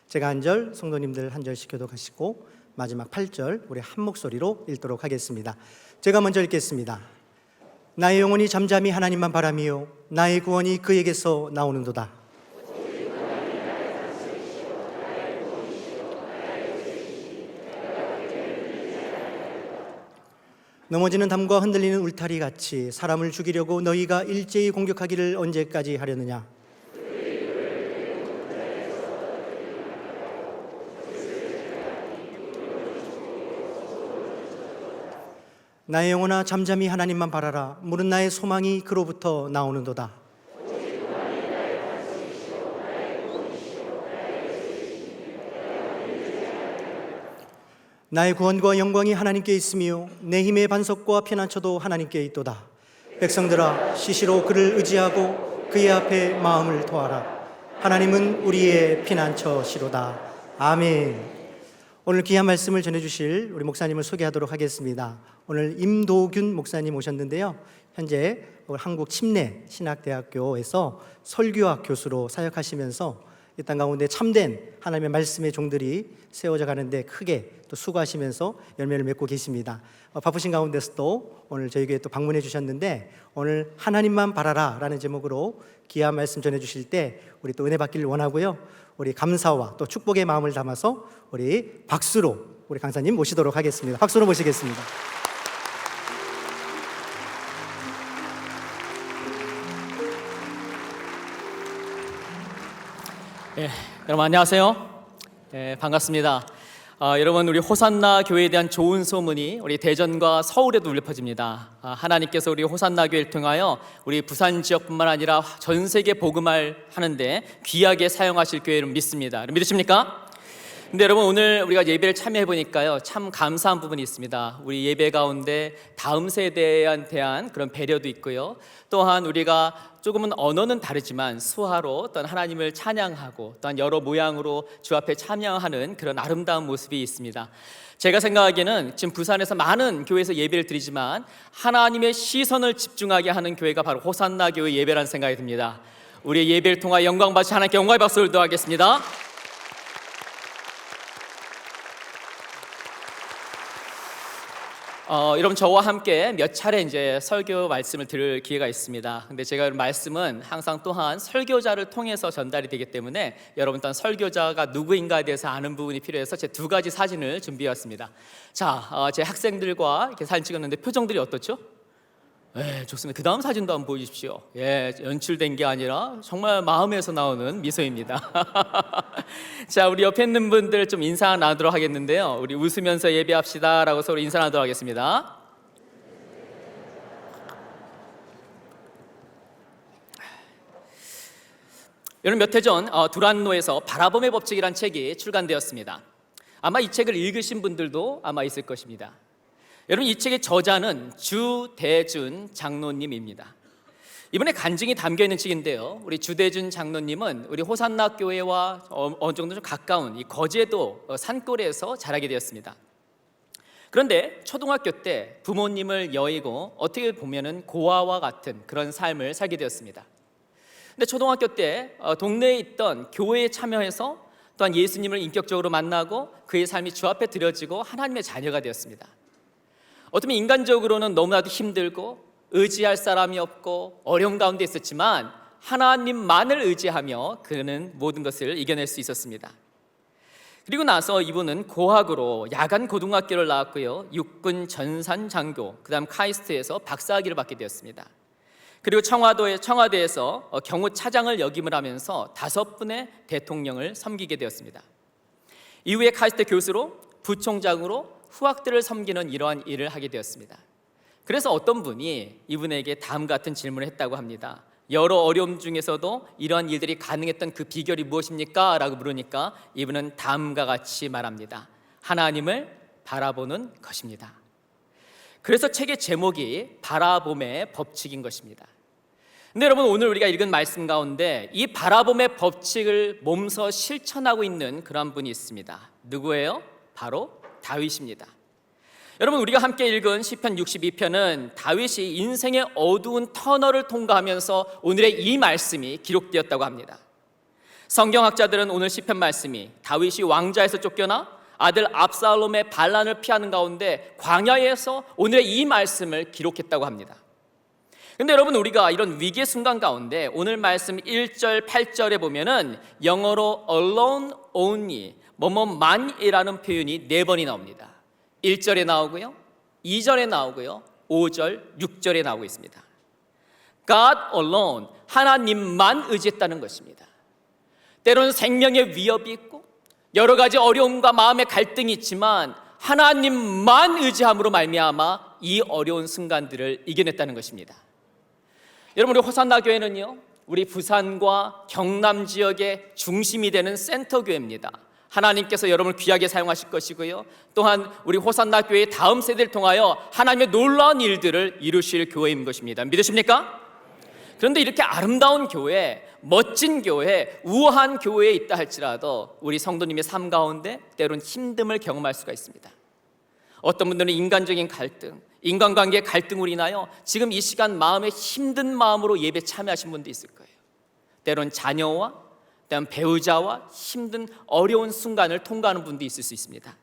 제가 한 절, 성도님들 한 절씩 교독하시고 마지막 8절 우리 한 목소리로 읽도록 하겠습니다. 제가 먼저 읽겠습니다. 나의 영혼이 잠잠히 하나님만 바라며 나의 구원이 그에게서 나오는도다. 넘어지는 담과 흔들리는 울타리 같이 사람을 죽이려고 너희가 일제히 공격하기를 언제까지 하려느냐? 나의 영혼아 잠잠히 하나님만 바라라. 물은 나의 소망이 그로부터 나오는도다. 나의 구원과 영광이 하나님께 있으며 내 힘의 반석과 피난처도 하나님께 있도다. 백성들아 시시로 그를 의지하고 그의 앞에 마음을 토하라. 하나님은 우리의 피난처시로다. 아멘. 오늘 귀한 말씀을 전해주실 우리 목사님을 소개하도록 하겠습니다. 오늘 임도균 목사님 오셨는데요. 현재 한국 침례 신학대학교에서 설교학 교수로 사역하시면서 이 땅 가운데 참된 하나님의 말씀의 종들이 세워져 가는데 크게 또 수고하시면서 열매를 맺고 계십니다. 바쁘신 가운데서도 오늘 저에게 또 방문해 주셨는데 오늘 하나님만 바라라 라는 제목으로 귀한 말씀 전해 주실 때 우리 또 은혜 받기를 원하고요. 우리 감사와 또 축복의 마음을 담아서 우리 박수로 우리 강사님 모시도록 하겠습니다. 박수로 모시겠습니다. 여러분 안녕하세요. 반갑습니다. 여러분 우리 호산나 교회에 대한 좋은 소문이 우리 대전과 서울에도 울려 퍼집니다. 하나님께서 우리 호산나 교회를 통하여 우리 부산 지역뿐만 아니라 전 세계 복음을 하는데 귀하게 사용하실 교회를 믿습니다. 믿으십니까? 근데 여러분 오늘 우리가 예배를 참여해 보니까요 참 감사한 부분이 있습니다. 우리 예배 가운데 다음 세대에 대한 그런 배려도 있고요. 또한 우리가 조금은 언어는 다르지만 수화로 또한 하나님을 찬양하고 또한 여러 모양으로 주 앞에 참여하는 그런 아름다운 모습이 있습니다. 제가 생각하기에는 지금 부산에서 많은 교회에서 예배를 드리지만 하나님의 시선을 집중하게 하는 교회가 바로 호산나 교회 예배라는 생각이 듭니다. 우리의 예배를 통하여 영광 받으시 하나님께 영광의 박수를 도하겠습니다. 여러분 저와 함께 몇 차례 이제 설교 말씀을 들을 기회가 있습니다. 근데 제가 말씀은 항상 또한 설교자를 통해서 전달이 되기 때문에 여러분 또한 설교자가 누구인가에 대해서 아는 부분이 필요해서 제 두 가지 사진을 준비해왔습니다. 자, 제 학생들과 이렇게 사진 찍었는데 표정들이 어떻죠? 네, 좋습니다. 그 다음 사진도 한번 보여주십시오. 예, 연출된 게 아니라 정말 마음에서 나오는 미소입니다. 자, 우리 옆에 있는 분들 좀 인사 나누도록 하겠는데요. 우리 웃으면서 예배합시다 라고 서로 인사 나누도록 하겠습니다. 여러분 몇 해 전 두란노에서 바라봄의 법칙이라는 책이 출간되었습니다. 아마 이 책을 읽으신 분들도 아마 있을 것입니다. 여러분 이 책의 저자는 주대준 장로님입니다. 이번에 간증이 담겨있는 책인데요, 우리 주대준 장로님은 우리 호산나 교회와 어느 정도 좀 가까운 이 거제도 산골에서 자라게 되었습니다. 그런데 초등학교 때 부모님을 여의고 어떻게 보면은 고아와 같은 그런 삶을 살게 되었습니다. 근데 초등학교 때 동네에 있던 교회에 참여해서 또한 예수님을 인격적으로 만나고 그의 삶이 주 앞에 드려지고 하나님의 자녀가 되었습니다. 어쩌면 인간적으로는 너무나도 힘들고 의지할 사람이 없고 어려운 가운데 있었지만 하나님만을 의지하며 그는 모든 것을 이겨낼 수 있었습니다. 그리고 나서 이분은 고학으로 야간 고등학교를 나왔고요, 육군 전산 장교, 그 다음 카이스트에서 박사학위를 받게 되었습니다. 그리고 청와대에서 경호차장을 역임을 하면서 5분의 대통령을 섬기게 되었습니다. 이후에 카이스트 교수로 부총장으로 후학들을 섬기는 이러한 일을 하게 되었습니다. 그래서 어떤 분이 이분에게 다음 같은 질문을 했다고 합니다. 여러 어려움 중에서도 이러한 일들이 가능했던 그 비결이 무엇입니까? 라고 물으니까 이분은 다음과 같이 말합니다. 하나님을 바라보는 것입니다. 그래서 책의 제목이 바라봄의 법칙인 것입니다. 근데 여러분 오늘 우리가 읽은 말씀 가운데 이 바라봄의 법칙을 몸소 실천하고 있는 그런 분이 있습니다. 누구예요? 바로 다윗입니다. 여러분 우리가 함께 읽은 시편 62편은 다윗이 인생의 어두운 터널을 통과하면서 오늘의 이 말씀이 기록되었다고 합니다. 성경학자들은 오늘 시편 말씀이 다윗이 왕자에서 쫓겨나 아들 압살롬의 반란을 피하는 가운데 광야에서 오늘의 이 말씀을 기록했다고 합니다. 근데 여러분 우리가 이런 위기의 순간 가운데 오늘 말씀 1절 8절에 보면은 영어로 alone only 뭐뭐만이라는 표현이 4번이 나옵니다. 1절에 나오고요, 2절에 나오고요. 5절, 6절에 나오고 있습니다. God alone, 하나님만 의지했다는 것입니다. 때로는 생명의 위협이 있고 여러 가지 어려움과 마음의 갈등이 있지만 하나님만 의지함으로 말미암아 이 어려운 순간들을 이겨냈다는 것입니다. 여러분, 우리 호산나 교회는요, 우리 부산과 경남 지역의 중심이 되는 센터 교회입니다. 하나님께서 여러분을 귀하게 사용하실 것이고요, 또한 우리 호산나 교회의 다음 세대를 통하여 하나님의 놀라운 일들을 이루실 교회인 것입니다. 믿으십니까? 그런데 이렇게 아름다운 교회, 멋진 교회, 우아한 교회에 있다 할지라도 우리 성도님의 삶 가운데 때로는 힘듦을 경험할 수가 있습니다. 어떤 분들은 인간적인 갈등, 인간관계의 갈등으로 인하여 지금 이 시간 마음에 힘든 마음으로 예배 참여하신 분도 있을 거예요. 때로는 자녀와 때로는 배우자와 힘든 어려운 순간을 통과하는 분도 있을 수 있습니다.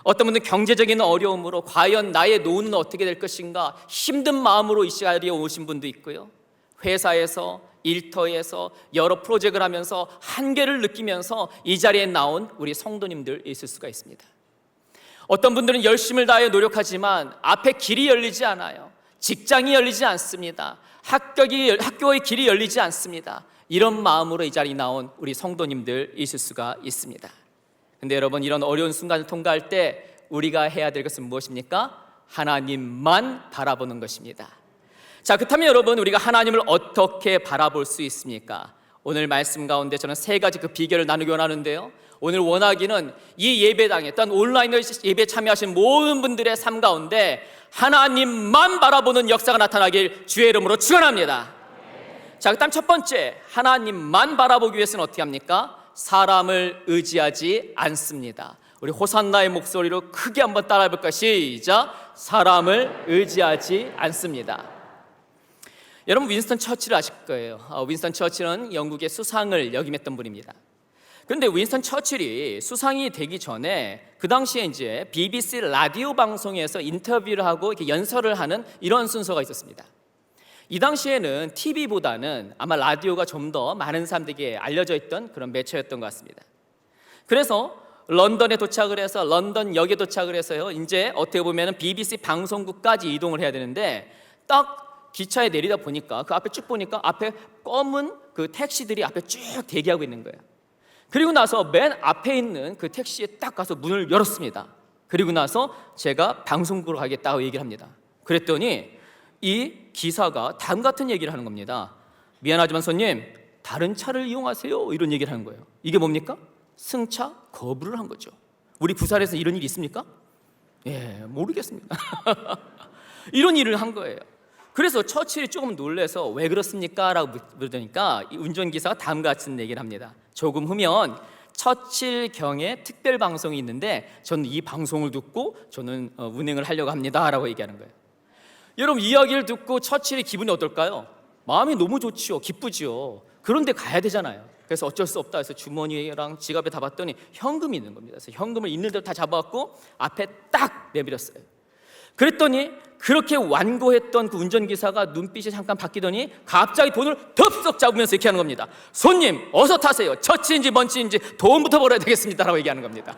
어떤 분들은 경제적인 어려움으로 과연 나의 노후는 어떻게 될 것인가 힘든 마음으로 이 자리에 오신 분도 있고요, 회사에서 일터에서 여러 프로젝트를 하면서 한계를 느끼면서 이 자리에 나온 우리 성도님들 있을 수가 있습니다. 어떤 분들은 열심을 다해 노력하지만 앞에 길이 열리지 않아요. 직장이 열리지 않습니다. 학교의 길이 열리지 않습니다. 이런 마음으로 이 자리에 나온 우리 성도님들 있을 수가 있습니다. 근데 여러분, 이런 어려운 순간을 통과할 때 우리가 해야 될 것은 무엇입니까? 하나님만 바라보는 것입니다. 자, 그렇다면 여러분, 우리가 하나님을 어떻게 바라볼 수 있습니까? 오늘 말씀 가운데 저는 세 가지 그 비결을 나누기 원하는데요, 오늘 원하기는 이 예배당에 또한 온라인으로 예배 참여하신 모든 분들의 삶 가운데 하나님만 바라보는 역사가 나타나길 주의 이름으로 축원합니다. 자, 그다음 첫 번째, 하나님만 바라보기 위해서는 어떻게 합니까? 사람을 의지하지 않습니다. 우리 호산나의 목소리로 크게 한번 따라해 볼까요? 시작. 사람을 의지하지 않습니다. 여러분, 윈스턴 처칠을 아실 거예요. 윈스턴 처칠은 영국의 수상을 역임했던 분입니다. 그런데 윈스턴 처칠이 수상이 되기 전에 그 당시에 이제 BBC 라디오 방송에서 인터뷰를 하고 이렇게 연설을 하는 이런 순서가 있었습니다. 이 당시에는 TV보다는 아마 라디오가 좀 더 많은 사람들에게 알려져 있던 그런 매체였던 것 같습니다. 그래서 런던에 도착을 해서 런던 역에 도착을 해서요, 이제 어떻게 보면 BBC 방송국까지 이동을 해야 되는데 딱 기차에 내리다 보니까 그 앞에 쭉 보니까 앞에 검은 그 택시들이 앞에 쭉 대기하고 있는 거예요. 그리고 나서 맨 앞에 있는 그 택시에 딱 가서 문을 열었습니다. 그리고 나서 제가 방송국으로 가겠다고 얘기를 합니다. 그랬더니 이 기사가 다음 같은 얘기를 하는 겁니다. 미안하지만 손님, 다른 차를 이용하세요, 이런 얘기를 하는 거예요. 이게 뭡니까? 승차 거부를 한 거죠. 우리 부산에서 이런 일이 있습니까? 예, 모르겠습니다. 이런 일을 한 거예요. 그래서 처칠이 조금 놀라서 왜 그렇습니까? 라고 물으니까 이 운전기사가 다음과 같은 얘기를 합니다. 조금 후면 처칠경의 특별 방송이 있는데 저는 이 방송을 듣고 저는 운행을 하려고 합니다, 라고 얘기하는 거예요. 여러분, 이야기를 듣고 처칠의 기분이 어떨까요? 마음이 너무 좋지요, 기쁘지요. 그런데 가야 되잖아요. 그래서 어쩔 수 없다 해서 주머니랑 지갑에 다 봤더니 현금이 있는 겁니다. 그래서 현금을 있는 대로 다 잡아갖고 앞에 딱 내밀었어요. 그랬더니 그렇게 완고했던 그 운전기사가 눈빛이 잠깐 바뀌더니 갑자기 돈을 덥석 잡으면서 이렇게 하는 겁니다. 손님, 어서 타세요. 처치인지 뭔지인지 돈부터 벌어야 되겠습니다, 라고 얘기하는 겁니다.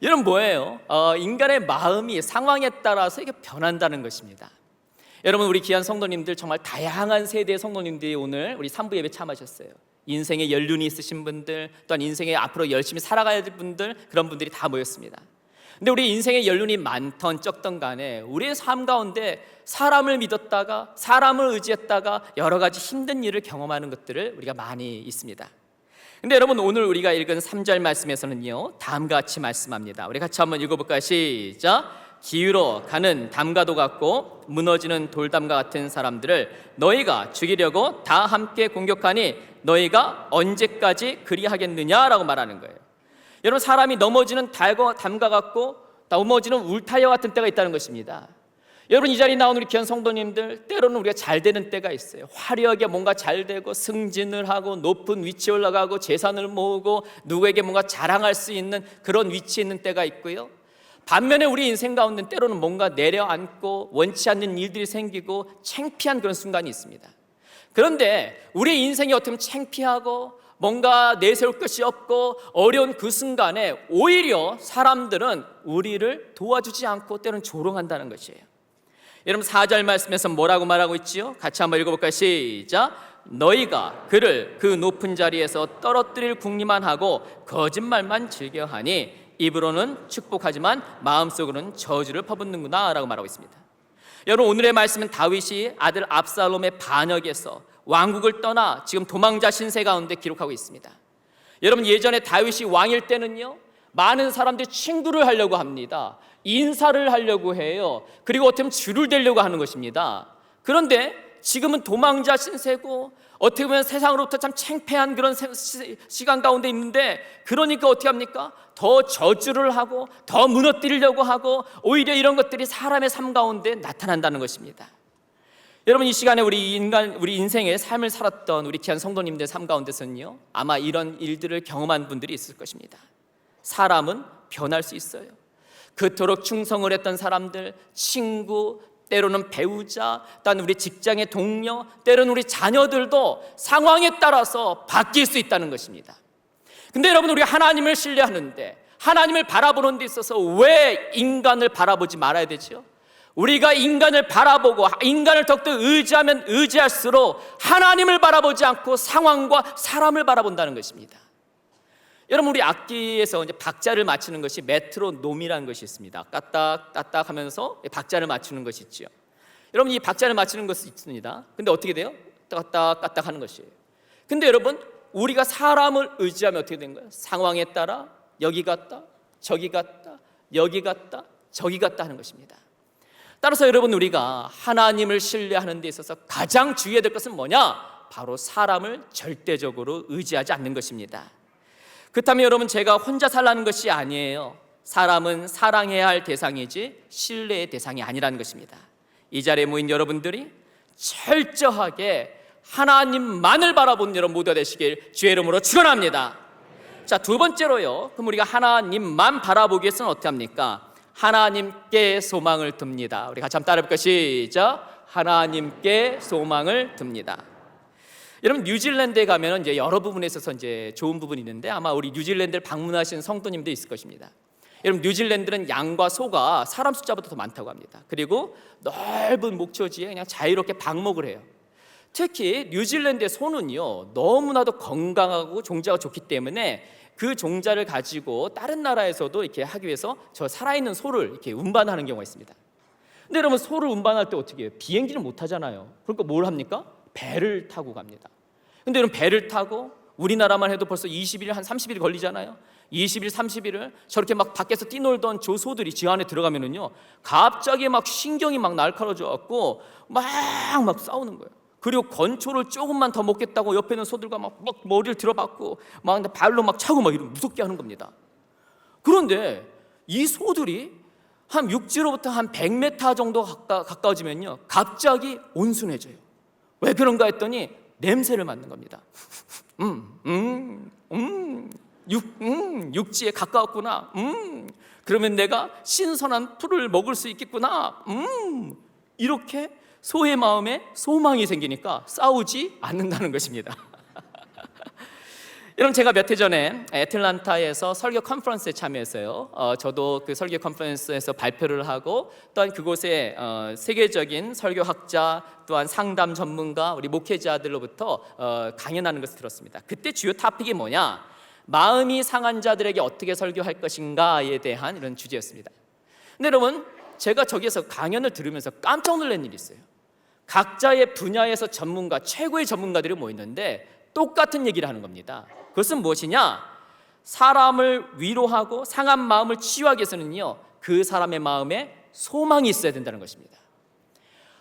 여러분, 뭐예요? 인간의 마음이 상황에 따라서 이게 변한다는 것입니다. 여러분, 우리 귀한 성도님들, 정말 다양한 세대의 성도님들이 오늘 우리 3부 예배 참여하셨어요. 인생의 연륜이 있으신 분들, 또한 인생에 앞으로 열심히 살아가야 될 분들, 그런 분들이 다 모였습니다. 근데 우리 인생의 연륜이 많던 적던 간에 우리의 삶 가운데 사람을 믿었다가 사람을 의지했다가 여러 가지 힘든 일을 경험하는 것들을 우리가 많이 있습니다. 근데 여러분, 오늘 우리가 읽은 3절 말씀에서는요, 다음과 같이 말씀합니다. 우리 같이 한번 읽어볼까요? 시작. 기울어 가는 담가도 같고 무너지는 돌담과 같은 사람들을 너희가 죽이려고 다 함께 공격하니 너희가 언제까지 그리하겠느냐라고 말하는 거예요. 여러분, 사람이 넘어지는 담과 같고 넘어지는 울타리와 같은 때가 있다는 것입니다. 여러분, 이 자리에 나온 우리 귀한 성도님들, 때로는 우리가 잘 되는 때가 있어요. 화려하게 뭔가 잘 되고 승진을 하고 높은 위치에 올라가고 재산을 모으고 누구에게 뭔가 자랑할 수 있는 그런 위치에 있는 때가 있고요. 반면에 우리 인생 가운데 때로는 뭔가 내려앉고 원치 않는 일들이 생기고 창피한 그런 순간이 있습니다. 그런데 우리 인생이 어떻게 보면 창피하고 뭔가 내세울 것이 없고 어려운 그 순간에 오히려 사람들은 우리를 도와주지 않고 때로는 조롱한다는 것이에요. 여러분 4절 말씀에서 뭐라고 말하고 있지요? 같이 한번 읽어볼까요? 시작. 너희가 그를 그 높은 자리에서 떨어뜨릴 궁리만 하고 거짓말만 즐겨하니 입으로는 축복하지만 마음속으로는 저주를 퍼붓는구나 라고 말하고 있습니다. 여러분 오늘의 말씀은 다윗이 아들 압살롬의 반역에서 왕국을 떠나 지금 도망자 신세 가운데 기록하고 있습니다. 여러분 예전에 다윗이 왕일 때는요, 많은 사람들이 친구를 하려고 합니다. 인사를 하려고 해요. 그리고 어떻게 보면 줄을 대려고 하는 것입니다. 그런데 지금은 도망자 신세고 어떻게 보면 세상으로부터 참 창피한 그런 시간 가운데 있는데, 그러니까 어떻게 합니까? 더 저주를 하고 더 무너뜨리려고 하고 오히려 이런 것들이 사람의 삶 가운데 나타난다는 것입니다. 여러분 이 시간에 우리 인생의 삶을 살았던 우리 귀한 성도님들 삶 가운데서는요, 아마 이런 일들을 경험한 분들이 있을 것입니다. 사람은 변할 수 있어요. 그토록 충성을 했던 사람들, 친구, 때로는 배우자, 또한 우리 직장의 동료, 때로는 우리 자녀들도 상황에 따라서 바뀔 수 있다는 것입니다. 근데 여러분 우리가 하나님을 신뢰하는데, 하나님을 바라보는 데 있어서 왜 인간을 바라보지 말아야 되죠? 우리가 인간을 바라보고 인간을 더욱더 의지하면 의지할수록 하나님을 바라보지 않고 상황과 사람을 바라본다는 것입니다. 여러분 우리 악기에서 이제 박자를 맞추는 것이 메트로놈이라는 것이 있습니다. 까딱 까딱 하면서 박자를 맞추는 것이 있죠. 여러분 이 박자를 맞추는 것이 있습니다. 근데 어떻게 돼요? 까딱 까딱 하는 것이에요. 근데 여러분 우리가 사람을 의지하면 어떻게 되는 거예요? 상황에 따라 여기 갔다 저기 갔다 여기 갔다 저기 갔다 하는 것입니다. 따라서 여러분 우리가 하나님을 신뢰하는 데 있어서 가장 주의해야 될 것은 뭐냐? 바로 사람을 절대적으로 의지하지 않는 것입니다. 그렇다면 여러분 제가 혼자 살라는 것이 아니에요. 사람은 사랑해야 할 대상이지 신뢰의 대상이 아니라는 것입니다. 이 자리에 모인 여러분들이 철저하게 하나님만을 바라보는 여러분 모두가 되시길 주의 이름으로 축원합니다. 자, 두 번째로요, 그럼 우리가 하나님만 바라보기 위해서는 어떻게 합니까? 하나님께 소망을 둡니다. 우리 같이 한번 따라해볼까요? 시작. 하나님께 소망을 둡니다. 여러분 뉴질랜드에 가면 이제 여러 부분에 있어서 이제 좋은 부분이 있는데, 아마 우리 뉴질랜드를 방문하신 성도님도 있을 것입니다. 여러분 뉴질랜드는 양과 소가 사람 숫자보다 더 많다고 합니다. 그리고 넓은 목초지에 그냥 자유롭게 방목을 해요. 특히 뉴질랜드의 소는요 너무나도 건강하고 종자가 좋기 때문에 그 종자를 가지고 다른 나라에서도 이렇게 하기 위해서 저 살아있는 소를 이렇게 운반하는 경우가 있습니다. 근데 여러분 소를 운반할 때 어떻게 해요? 비행기는 못 타잖아요. 그러니까 뭘 합니까? 배를 타고 갑니다. 근데 여러분 배를 타고 우리나라만 해도 벌써 20일 한 30일 걸리잖아요. 20일 30일을 저렇게 막 밖에서 뛰놀던 저 소들이 지 안에 들어가면은요 갑자기 막 신경이 막 날카로워져 갖고 막 싸우는 거예요. 그리고 건초를 조금만 더 먹겠다고 옆에 있는 소들과 막 머리를 들어박고 막 발로 막 차고 막 이런 무섭게 하는 겁니다. 그런데 이 소들이 한 육지로부터 한 100m 정도 가까워지면요 갑자기 온순해져요. 왜 그런가 했더니 냄새를 맡는 겁니다. 육지에 가까웠구나. 그러면 내가 신선한 풀을 먹을 수 있겠구나. 이렇게 소의 마음에 소망이 생기니까 싸우지 않는다는 것입니다. 여러분 제가 몇 해 전에 애틀란타에서 설교 컨퍼런스에 참여했어요. 저도 그 설교 컨퍼런스에서 발표를 하고 또한 그곳에 세계적인 설교학자 또한 상담 전문가 우리 목회자들로부터 강연하는 것을 들었습니다. 그때 주요 토픽이 뭐냐? 마음이 상한 자들에게 어떻게 설교할 것인가에 대한 이런 주제였습니다. 근데 여러분 제가 저기에서 강연을 들으면서 깜짝 놀란 일이 있어요. 각자의 분야에서 전문가, 최고의 전문가들이 모였는데 똑같은 얘기를 하는 겁니다. 그것은 무엇이냐? 사람을 위로하고 상한 마음을 치유하기 위해서는요 그 사람의 마음에 소망이 있어야 된다는 것입니다.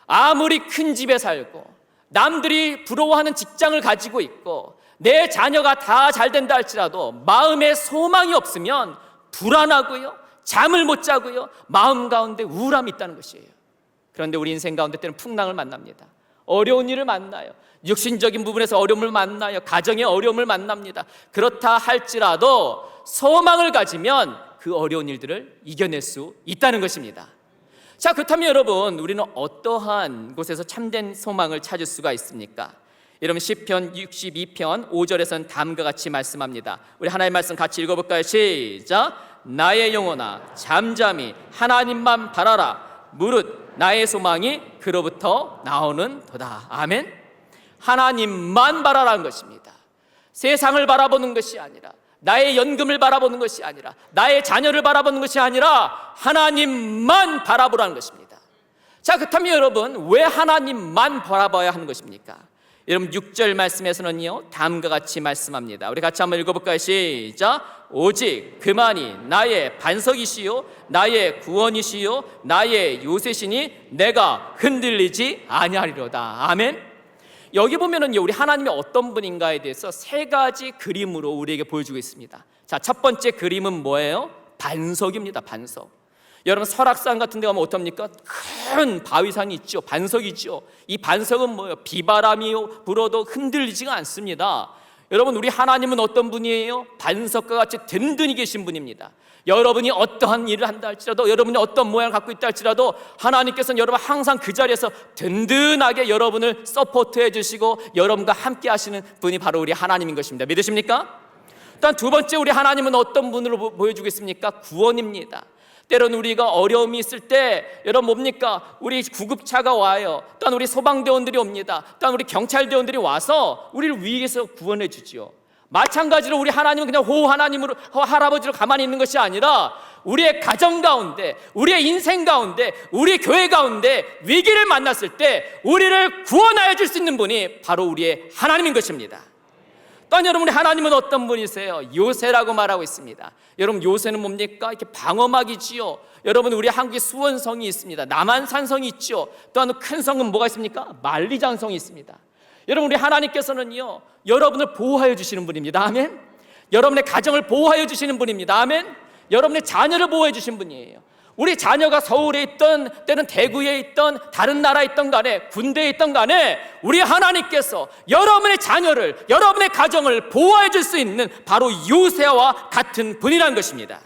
아무리 큰 집에 살고 남들이 부러워하는 직장을 가지고 있고 내 자녀가 다 잘 된다 할지라도 마음에 소망이 없으면 불안하고요 잠을 못 자고요 마음 가운데 우울함이 있다는 것이에요. 그런데 우리 인생 가운데 때는 풍랑을 만납니다. 어려운 일을 만나요. 육신적인 부분에서 어려움을 만나요. 가정의 어려움을 만납니다. 그렇다 할지라도 소망을 가지면 그 어려운 일들을 이겨낼 수 있다는 것입니다. 자, 그렇다면 여러분 우리는 어떠한 곳에서 참된 소망을 찾을 수가 있습니까? 여러분 시편 62편 5절에서는 다음과 같이 말씀합니다. 우리 하나님의 말씀 같이 읽어볼까요? 시작. 나의 영혼아 잠잠히 하나님만 바라라. 무릇 나의 소망이 그로부터 나오는 도다. 아멘. 하나님만 바라라는 것입니다. 세상을 바라보는 것이 아니라, 나의 연금을 바라보는 것이 아니라, 나의 자녀를 바라보는 것이 아니라 하나님만 바라보라는 것입니다. 자, 그렇다면 여러분 왜 하나님만 바라봐야 하는 것입니까? 여러분 6절 말씀에서는요 다음과 같이 말씀합니다. 우리 같이 한번 읽어볼까요? 시작. 오직 그만이 나의 반석이시요 나의 구원이시요 나의 요새시니 내가 흔들리지 아니하리로다. 아멘. 여기 보면은요 우리 하나님이 어떤 분인가에 대해서 세 가지 그림으로 우리에게 보여주고 있습니다. 자, 첫 번째 그림은 뭐예요? 반석입니다. 반석. 여러분 설악산 같은 데 가면 어떻습니까? 큰 바위산이 있죠. 반석이 있죠. 이 반석은 뭐예요? 비바람이 불어도 흔들리지가 않습니다. 여러분 우리 하나님은 어떤 분이에요? 반석과 같이 든든히 계신 분입니다. 여러분이 어떠한 일을 한다 할지라도, 여러분이 어떤 모양을 갖고 있다 할지라도 하나님께서는 여러분 항상 그 자리에서 든든하게 여러분을 서포트해 주시고 여러분과 함께 하시는 분이 바로 우리 하나님인 것입니다. 믿으십니까? 또한 두 번째 우리 하나님은 어떤 분으로 보여주겠습니까? 구원입니다. 때로는 우리가 어려움이 있을 때 여러분 뭡니까? 우리 구급차가 와요. 또한 우리 소방대원들이 옵니다. 또한 우리 경찰대원들이 와서 우리를 위에서 구원해 주지요. 마찬가지로 우리 하나님은 그냥 하나님으로 할아버지로 가만히 있는 것이 아니라 우리의 가정 가운데, 우리의 인생 가운데, 우리 교회 가운데 위기를 만났을 때 우리를 구원하여 줄 수 있는 분이 바로 우리의 하나님인 것입니다. 또한 여러분 우리 하나님은 어떤 분이세요? 요새라고 말하고 있습니다. 여러분 요새는 뭡니까? 이렇게 방어막이지요. 여러분 우리 한국에 수원성이 있습니다. 남한산성이 있죠. 또한 큰 성은 뭐가 있습니까? 만리장성이 있습니다. 여러분 우리 하나님께서는요 여러분을 보호하여 주시는 분입니다. 아멘. 여러분의 가정을 보호하여 주시는 분입니다. 아멘. 여러분의 자녀를 보호해 주신 분이에요. 우리 자녀가 서울에 있던, 때는 대구에 있던, 다른 나라에 있던 간에, 군대에 있던 간에 우리 하나님께서 여러분의 자녀를, 여러분의 가정을 보호해 줄 수 있는 바로 요새와 같은 분이라는 것입니다.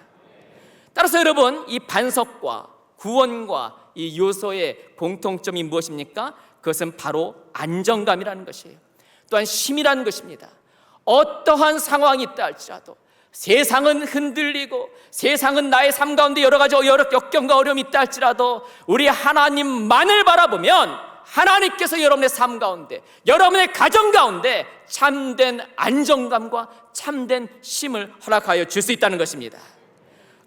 따라서 여러분 이 반석과 구원과 이 요소의 공통점이 무엇입니까? 그것은 바로 안정감이라는 것이에요. 또한 힘이라는 것입니다. 어떠한 상황이 있다 할지라도, 세상은 흔들리고 세상은 나의 삶 가운데 여러 가지 역경과 어려움이 있다 할지라도 우리 하나님만을 바라보면 하나님께서 여러분의 삶 가운데, 여러분의 가정 가운데 참된 안정감과 참된 힘을 허락하여 줄 수 있다는 것입니다.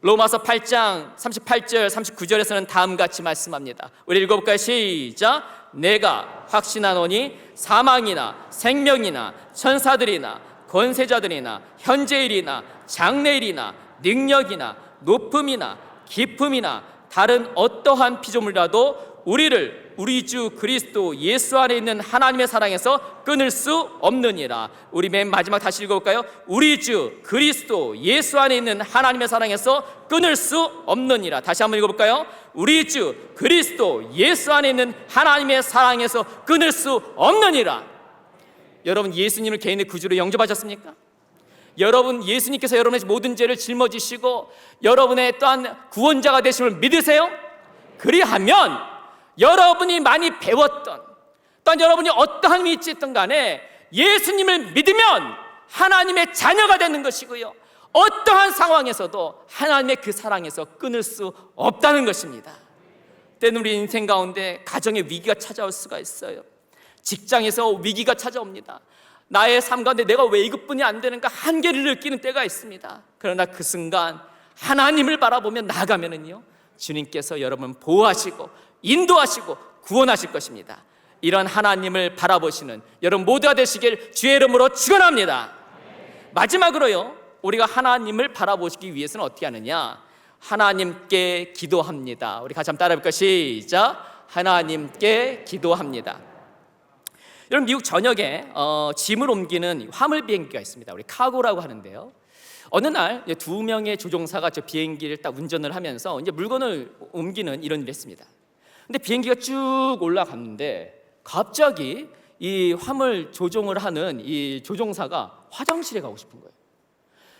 로마서 8장 38절 39절에서는 다음같이 말씀합니다. 우리 읽어볼까요? 시작. 내가 확신하노니 사망이나 생명이나 천사들이나 권세자들이나 현재일이나 장래일이나 능력이나 높음이나 깊음이나 다른 어떠한 피조물이라도 우리를 우리 주 그리스도 예수 안에 있는 하나님의 사랑에서 끊을 수 없느니라. 우리 맨 마지막 다시 읽어볼까요? 우리 주 그리스도 예수 안에 있는 하나님의 사랑에서 끊을 수 없느니라. 다시 한번 읽어볼까요? 우리 주 그리스도 예수 안에 있는 하나님의 사랑에서 끊을 수 없느니라. 여러분 예수님을 개인의 구주로 영접하셨습니까? 여러분 예수님께서 여러분의 모든 죄를 짊어지시고 여러분의 또한 구원자가 되심을 믿으세요? 그리하면 여러분이 많이 배웠던, 또한 여러분이 어떠한 위치에 있든 간에 예수님을 믿으면 하나님의 자녀가 되는 것이고요, 어떠한 상황에서도 하나님의 그 사랑에서 끊을 수 없다는 것입니다. 때는 우리 인생 가운데 가정의 위기가 찾아올 수가 있어요. 직장에서 위기가 찾아옵니다. 나의 삶 가운데 내가 왜 이것뿐이 안 되는가 한계를 느끼는 때가 있습니다. 그러나 그 순간 하나님을 바라보며 나아가면은요 주님께서 여러분 보호하시고 인도하시고 구원하실 것입니다. 이런 하나님을 바라보시는 여러분 모두가 되시길 주의 이름으로 축원합니다. 마지막으로요, 우리가 하나님을 바라보시기 위해서는 어떻게 하느냐? 하나님께 기도합니다. 우리 같이 한번 따라해볼까요? 시작. 하나님께 기도합니다. 여러분 미국 전역에 짐을 옮기는 화물 비행기가 있습니다. 우리 카고라고 하는데요. 어느 날 두 명의 조종사가 저 비행기를 딱 운전을 하면서 이제 물건을 옮기는 이런 일을 했습니다. 근데 비행기가 쭉 올라갔는데 갑자기 이 화물 조종을 하는 이 조종사가 화장실에 가고 싶은 거예요.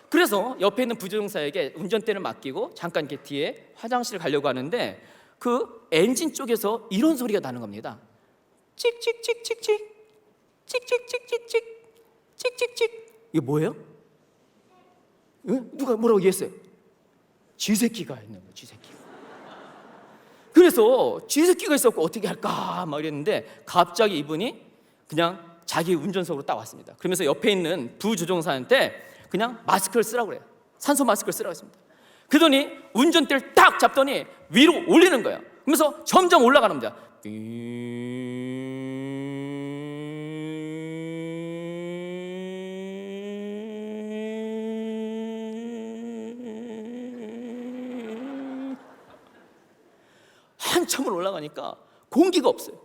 그래서 옆에 있는 부조종사에게 운전대를 맡기고 잠깐 이렇게 뒤에 화장실을 가려고 하는데 그 엔진 쪽에서 이런 소리가 나는 겁니다. 찍찍찍찍찍. 찍찍찍찍찍 찍찍찍. 이게 뭐예요? 응? 누가 뭐라고 얘기했어요? 쥐새끼가 있는 거예요. 쥐새끼. 그래서 쥐새끼가 있었고 어떻게 할까 막 이랬는데 갑자기 이분이 그냥 자기 운전석으로 딱 왔습니다. 그러면서 옆에 있는 부조종사한테 그냥 마스크를 쓰라고 그래요. 산소 마스크를 쓰라고 했습니다. 그러더니 운전대를 딱 잡더니 위로 올리는 거예요. 그러면서 점점 올라가는 겁니다. 한참을 올라가니까 공기가 없어요.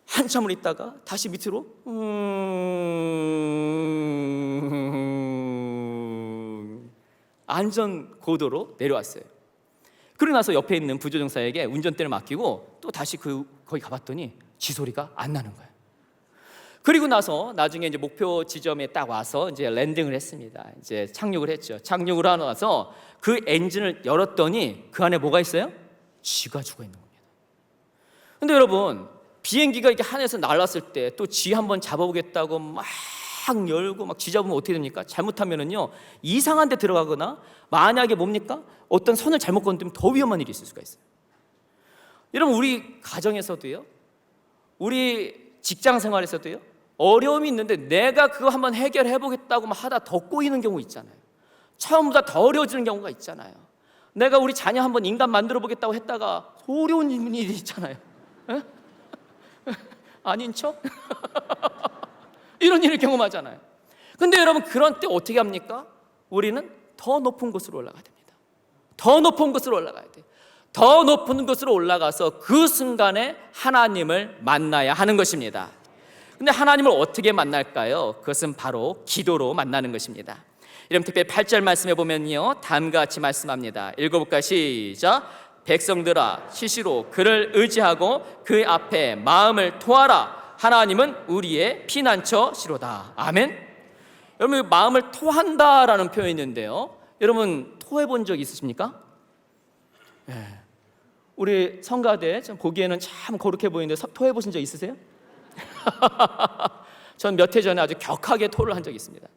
한참을 있다가 다시 밑으로 안전 고도로 내려왔어요. 그러고 나서 옆에 있는 부조종사에게 운전대를 맡기고 또 다시 거기 가봤더니 쥐소리가 안 나는 거예요. 그리고 나서 나중에 이제 목표 지점에 딱 와서 이제 랜딩을 했습니다. 이제 착륙을 했죠. 착륙을 하고 나서 그 엔진을 열었더니 그 안에 뭐가 있어요? 쥐가 죽어 있는 겁니다. 근데 여러분, 비행기가 이렇게 하늘에서 날았을 때 또 쥐 한번 잡아보겠다고 막 열고 막 쥐 잡으면 어떻게 됩니까? 잘못하면은요 이상한 데 들어가거나 만약에 뭡니까? 어떤 선을 잘못 건드리면 더 위험한 일이 있을 수가 있어요. 여러분, 우리 가정에서도요, 우리 직장 생활에서도요, 어려움이 있는데 내가 그거 한번 해결해 보겠다고 하다 더 꼬이는 경우 있잖아요. 처음보다 더 어려워지는 경우가 있잖아요. 내가 우리 자녀 한번 인간 만들어 보겠다고 했다가 어려운 일이 있잖아요. 에? 아닌 척? 이런 일을 경험하잖아요. 근데 여러분, 그런 때 어떻게 합니까? 우리는 더 높은 곳으로 올라가야 됩니다. 더 높은 곳으로 올라가야 돼요. 더 높은 곳으로 올라가서 그 순간에 하나님을 만나야 하는 것입니다. 근데 하나님을 어떻게 만날까요? 그것은 바로 기도로 만나는 것입니다. 여러분, 특별히 8절 말씀에 보면요, 다음과 같이 말씀합니다. 읽어볼까요? 시작. 백성들아, 시시로 그를 의지하고 그 앞에 마음을 토하라. 하나님은 우리의 피난처시로다. 아멘. 여러분, 마음을 토한다라는 표현이 있는데요, 여러분 토해 본 적 있으십니까? 네. 우리 성가대 보기에는 참 거룩해 보이는데 토해 보신 적 있으세요? 전 몇 해 전에 아주 격하게 토를 한 적이 있습니다.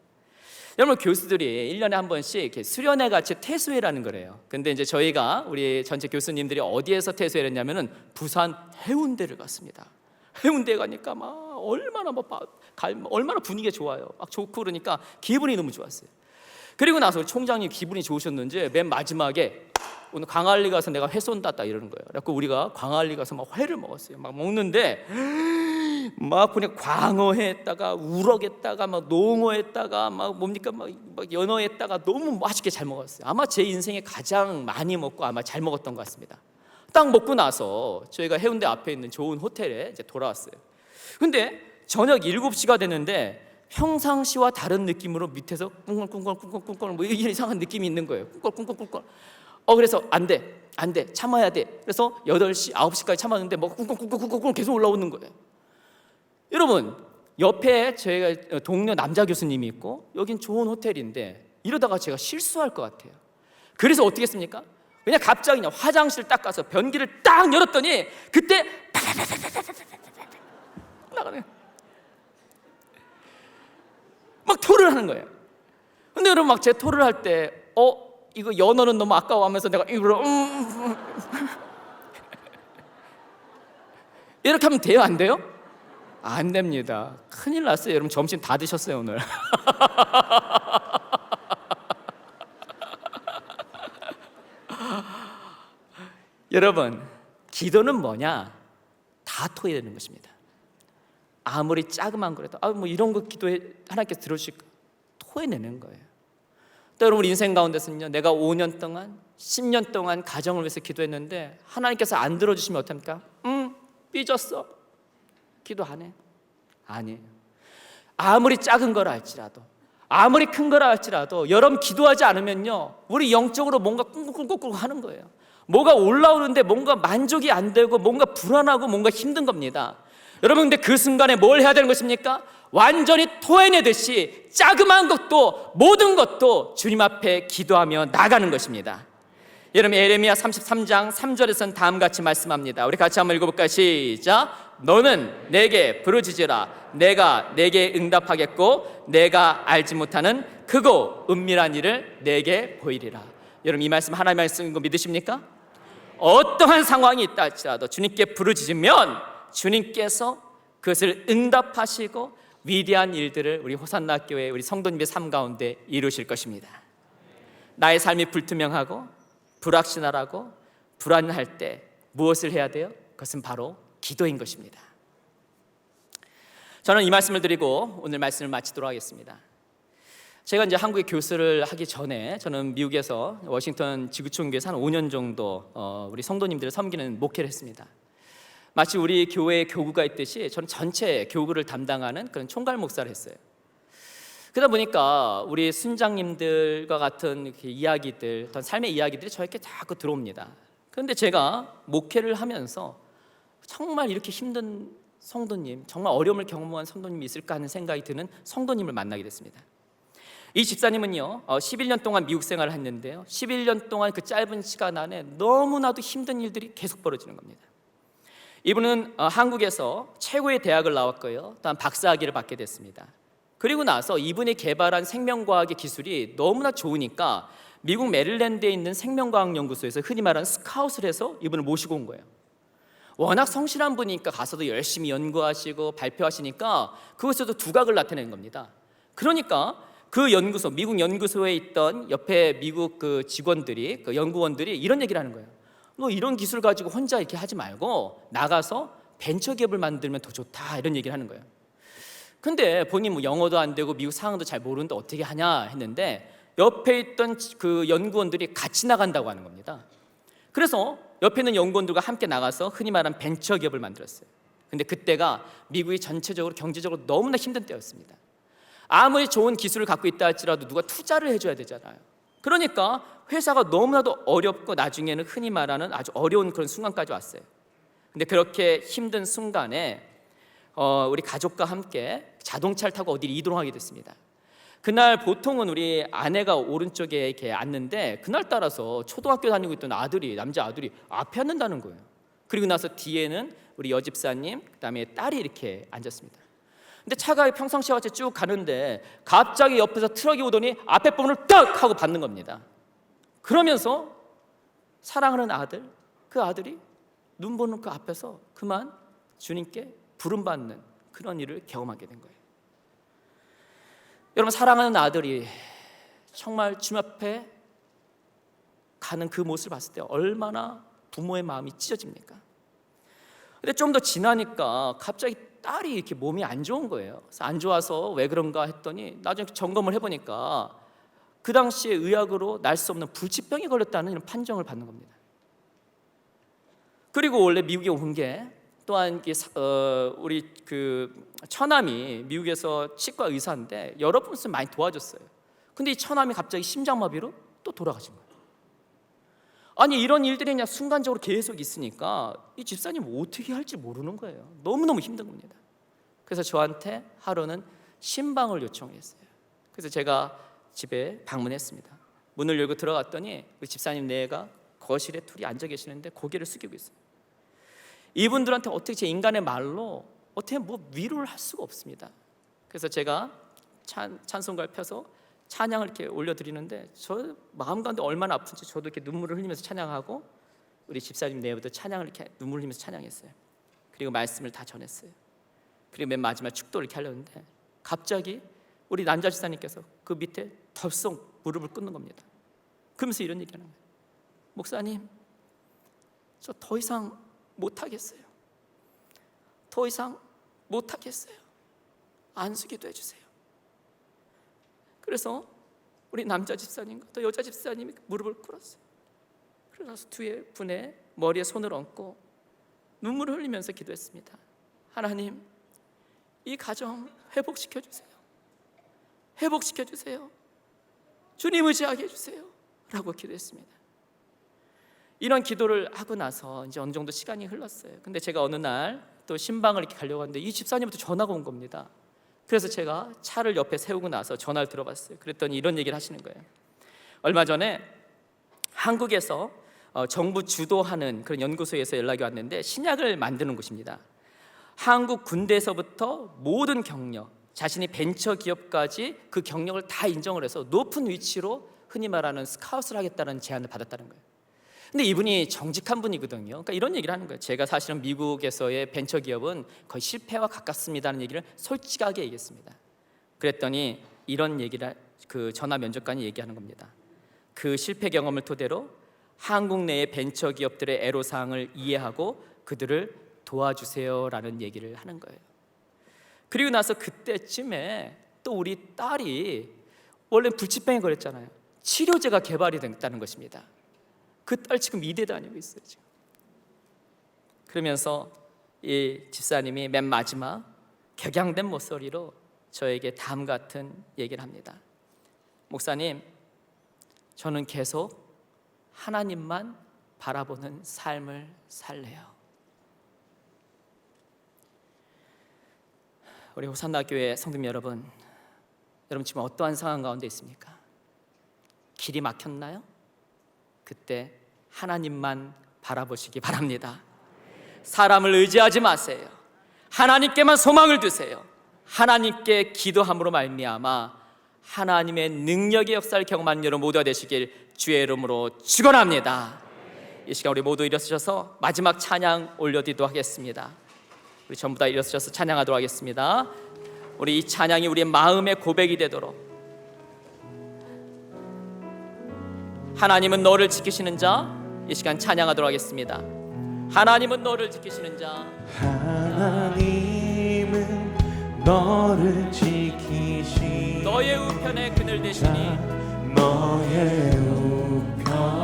여러분, 교수들이 1년에 한 번씩 이렇게 수련회 같이 퇴소회라는 거래요. 근데 이제 저희가 우리 전체 교수님들이 어디에서 퇴소회를 했냐면은 부산 해운대를 갔습니다. 해운대에 가니까 막 얼마나 분위기가 좋아요. 막 좋고 그러니까 기분이 너무 좋았어요. 그리고 나서 우리 총장님 기분이 좋으셨는지 맨 마지막에 오늘 광안리 가서 내가 회 쏜다 딱 이러는 거예요. 그래서 우리가 광안리 가서 막 회를 먹었어요. 막 먹는데 막 그냥 광어했다가 우럭했다가 막 농어했다가 막 뭡니까 막 연어했다가 너무 맛있게 잘 먹었어요. 아마 제 인생에 가장 많이 먹고 아마 잘 먹었던 것 같습니다. 딱 먹고 나서 저희가 해운대 앞에 있는 좋은 호텔에 이제 돌아왔어요. 근데 저녁 7시가 됐는데 평상시와 다른 느낌으로 밑에서 꿍꿍꿍꿍꿍꿍 뭐 이런 이상한 느낌이 있는 거예요. 꿍꿍꿍꿍꿍. 그래서 안 돼, 참아야 돼. 그래서 8시, 9시까지 참았는데 뭐 꿍꿍꿍꿍꿍 계속 올라오는 거예요. 여러분, 옆에 저희가 동료 남자 교수님이 있고 여긴 좋은 호텔인데 이러다가 제가 실수할 것 같아요. 그래서 어떻게 했습니까? 그냥 갑자기 그냥 화장실 딱 가서 변기를 딱 열었더니 그때 나가네. 막 토를 하는 거예요. 근데 여러분, 막 제 토를 할 때 이거 연어는 너무 아까워 하면서 내가 입으로 이렇게 하면 돼요? 안 돼요? 안 됩니다. 큰일 났어요. 여러분, 점심 다 드셨어요 오늘. 여러분, 기도는 뭐냐? 다 토해야 되는 것입니다. 아무리 자그마한 거라도 뭐 이런 거 기도해 하나님께서 들어주실까? 토해내는 거예요. 또 여러분, 인생 가운데서는요, 내가 5년 동안 10년 동안 가정을 위해서 기도했는데 하나님께서 안 들어주시면 어떡합니까? 삐졌어. 기도 안 해. 아니에요. 아무리 작은 거라 할지라도, 아무리 큰 거라 할지라도 여러분 기도하지 않으면요, 우리 영적으로 뭔가 꿍꿍꿍꿍 하는 거예요. 뭐가 올라오는데 뭔가 만족이 안 되고 뭔가 불안하고 뭔가 힘든 겁니다. 여러분, 근데 그 순간에 뭘 해야 되는 것입니까? 완전히 토해내듯이 자그마한 것도 모든 것도 주님 앞에 기도하며 나가는 것입니다. 여러분 예레미야 33장 3절에서는 다음과 같이 말씀합니다. 우리 같이 한번 읽어볼까요? 시작. 너는 내게 부르짖으라. 내가 내게 응답하겠고 내가 알지 못하는 크고 은밀한 일을 내게 보이리라. 여러분 이 말씀 하나님의 말씀인 거 믿으십니까? 어떠한 상황이 있다 할지라도 주님께 부르짖으면 주님께서 그것을 응답하시고 위대한 일들을 우리 호산나 교회 우리 성도님의 삶 가운데 이루실 것입니다. 나의 삶이 불투명하고 불확신하고 불안할 때 무엇을 해야 돼요? 그것은 바로 기도인 것입니다. 저는 이 말씀을 드리고 오늘 말씀을 마치도록 하겠습니다. 제가 이제 한국에 교수를 하기 전에 저는 미국에서 워싱턴 지구촌교회에서 한 5년 정도 우리 성도님들을 섬기는 목회를 했습니다. 마치 우리 교회에 교구가 있듯이 저는 전체 교구를 담당하는 그런 총괄 목사를 했어요. 그러다 보니까 우리 순장님들과 같은 이야기들, 어떤 삶의 이야기들이 저에게 자꾸 들어옵니다. 그런데 제가 목회를 하면서 정말 이렇게 힘든 성도님, 정말 어려움을 경험한 성도님이 있을까 하는 생각이 드는 성도님을 만나게 됐습니다. 이 집사님은요 11년 동안 미국 생활을 했는데요 11년 동안 그 짧은 시간 안에 너무나도 힘든 일들이 계속 벌어지는 겁니다. 이분은 한국에서 최고의 대학을 나왔고요 또한 박사학위를 받게 됐습니다. 그리고 나서 이분이 개발한 생명과학의 기술이 너무나 좋으니까 미국 메릴랜드에 있는 생명과학연구소에서 흔히 말하는 스카웃을 해서 이분을 모시고 온 거예요. 워낙 성실한 분이니까 가서도 열심히 연구하시고 발표하시니까 그것에도 두각을 나타내는 겁니다. 그러니까 그 연구소, 미국 연구소에 있던 옆에 미국 그 직원들이, 그 연구원들이 이런 얘기를 하는 거예요. 너 이런 기술 가지고 혼자 이렇게 하지 말고 나가서 벤처기업을 만들면 더 좋다 이런 얘기를 하는 거예요. 근데 본인 뭐 영어도 안 되고 미국 상황도 잘 모르는데 어떻게 하냐 했는데 옆에 있던 그 연구원들이 같이 나간다고 하는 겁니다. 그래서 옆에 있는 연구원들과 함께 나가서 흔히 말하는 벤처기업을 만들었어요. 근데 그때가 미국이 전체적으로 경제적으로 너무나 힘든 때였습니다. 아무리 좋은 기술을 갖고 있다 할지라도 누가 투자를 해줘야 되잖아요. 그러니까 회사가 너무나도 어렵고 나중에는 흔히 말하는 아주 어려운 그런 순간까지 왔어요. 근데 그렇게 힘든 순간에 우리 가족과 함께 자동차를 타고 어디를 이동하게 됐습니다. 그날 보통은 우리 아내가 오른쪽에 이렇게 앉는데 그날 따라서 초등학교 다니고 있던 아들이, 남자 아들이 앞에 앉는다는 거예요. 그리고 나서 뒤에는 우리 여집사님, 그다음에 딸이 이렇게 앉았습니다. 근데 차가 평상시와 같이 쭉 가는데 갑자기 옆에서 트럭이 오더니 앞에 부분을 딱 하고 받는 겁니다. 그러면서 사랑하는 아들, 그 아들이 눈 보는 그 앞에서 그만 주님께 부름받는 그런 일을 경험하게 된 거예요. 여러분 사랑하는 아들이 정말 주님 앞에 가는 그 모습을 봤을 때 얼마나 부모의 마음이 찢어집니까? 근데 좀 더 지나니까 갑자기 딸이 이렇게 몸이 안 좋은 거예요. 그래서 안 좋아서 왜 그런가 했더니 나중에 점검을 해보니까 그 당시에 의학으로 날 수 없는 불치병이 걸렸다는 이런 판정을 받는 겁니다. 그리고 원래 미국에 온 게 또한 우리 그 처남이 미국에서 치과 의사인데 여러 분을 많이 도와줬어요. 근데 이 처남이 갑자기 심장마비로 또 돌아가신 거예요. 아니 이런 일들이 그냥 순간적으로 계속 있으니까 이 집사님 어떻게 할지 모르는 거예요. 너무너무 힘든 겁니다. 그래서 저한테 하루는 신방을 요청했어요. 그래서 제가 집에 방문했습니다. 문을 열고 들어갔더니 우리 집사님 내가 거실에 둘이 앉아 계시는데 고개를 숙이고 있어요. 이분들한테 어떻게 제 인간의 말로 어떻게 뭐 위로를 할 수가 없습니다. 그래서 제가 찬송가를 펴서 찬양을 이렇게 올려드리는데 저 마음 가운데 얼마나 아픈지 저도 이렇게 눈물을 흘리면서 찬양하고 우리 집사님 내부터 찬양을 이렇게 눈물 흘리면서 찬양했어요. 그리고 말씀을 다 전했어요. 그리고 맨 마지막 축도를 이렇게 하려는데 갑자기 우리 남자 집사님께서 그 밑에 덜썩 무릎을 꿇는 겁니다. 그러면서 이런 얘기하는 거예요. 목사님, 저 더 이상 못하겠어요. 더 이상 못하겠어요. 안수기도 해주세요. 그래서 우리 남자 집사님과 또 여자 집사님이 무릎을 꿇었어요. 그래서 뒤에 분의 머리에 손을 얹고 눈물을 흘리면서 기도했습니다. 하나님, 이 가정 회복시켜 주세요. 회복시켜 주세요. 주님 의지하게 해주세요. 라고 기도했습니다. 이런 기도를 하고 나서 이제 어느 정도 시간이 흘렀어요. 근데 제가 어느 날 또 신방을 이렇게 가려고 하는데 이 집사님부터 전화가 온 겁니다. 그래서 제가 차를 옆에 세우고 나서 전화를 들어봤어요. 그랬더니 이런 얘기를 하시는 거예요. 얼마 전에 한국에서 정부 주도하는 그런 연구소에서 연락이 왔는데 신약을 만드는 곳입니다. 한국 군대에서부터 모든 경력, 자신이 벤처 기업까지 그 경력을 다 인정을 해서 높은 위치로 흔히 말하는 스카웃을 하겠다는 제안을 받았다는 거예요. 근데 이분이 정직한 분이거든요. 그러니까 이런 얘기를 하는 거예요. 제가 사실은 미국에서의 벤처 기업은 거의 실패와 가깝습니다는 얘기를 솔직하게 얘기했습니다. 그랬더니 이런 얘기를 그 전화 면접관이 얘기하는 겁니다. 그 실패 경험을 토대로 한국 내의 벤처 기업들의 애로사항을 이해하고 그들을 도와주세요라는 얘기를 하는 거예요. 그리고 나서 그때쯤에 또 우리 딸이 원래 불치병에 걸렸잖아요. 치료제가 개발이 됐다는 것입니다. 그 딸 지금 이대 다니고 있어요 지금. 그러면서 이 집사님이 맨 마지막 격양된 목소리로 저에게 다음 같은 얘기를 합니다. 목사님, 저는 계속 하나님만 바라보는 삶을 살래요. 우리 호산나 교회 성도님 여러분 지금 어떠한 상황 가운데 있습니까? 길이 막혔나요? 그때 하나님만 바라보시기 바랍니다. 사람을 의지하지 마세요. 하나님께만 소망을 두세요. 하나님께 기도함으로 말미암아 하나님의 능력의 역사를 경험한 여러분 모두가 되시길 주의 이름으로 축원합니다. 이 시간 우리 모두 일어서셔서 마지막 찬양 올려드리도록 하겠습니다. 우리 전부 다 일어서셔서 찬양하도록 하겠습니다. 우리 이 찬양이 우리의 마음의 고백이 되도록. 하나님은 너를 지키시는 자, 이 시간 찬양하도록 하겠습니다. 하나님은 너를 지키시는 자, 하나님은 너를 지키시 너의 우편에 그늘 되시니 너의 우편에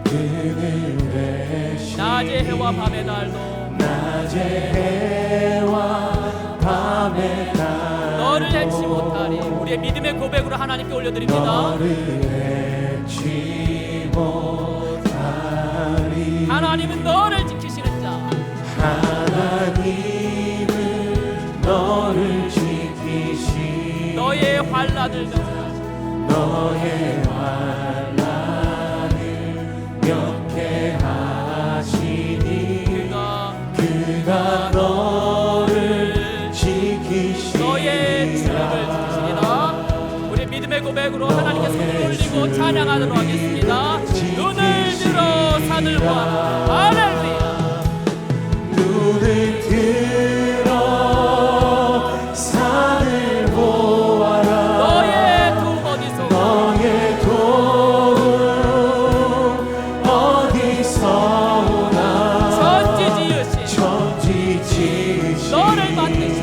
그늘 되시니 낮의 해와 밤의 달도 낮의 해와 밤의 달 너를 해치 못하리. 우리의 믿음의 고백으로 하나님께 올려드립니다. 너를 해치 못하리 하나님은 너를 지키시는 자, 하나님은 너를 지키시 너의 환난을 면하시니 너의 환난을 면케하시니 그가 너를 지키시니라. 너의 주님을 지키시리라. 우리 믿음의 고백으로 하나님께 손을 올리고 찬양하도록 하겠습니다. 눈을 들어 산을 보아라. 할렐루야. 눈을 들어 산을 보아라. 너의 도움 어디서 너의 도움 어디서 오나. 천지 지으신 천지 지으신 너를 만드신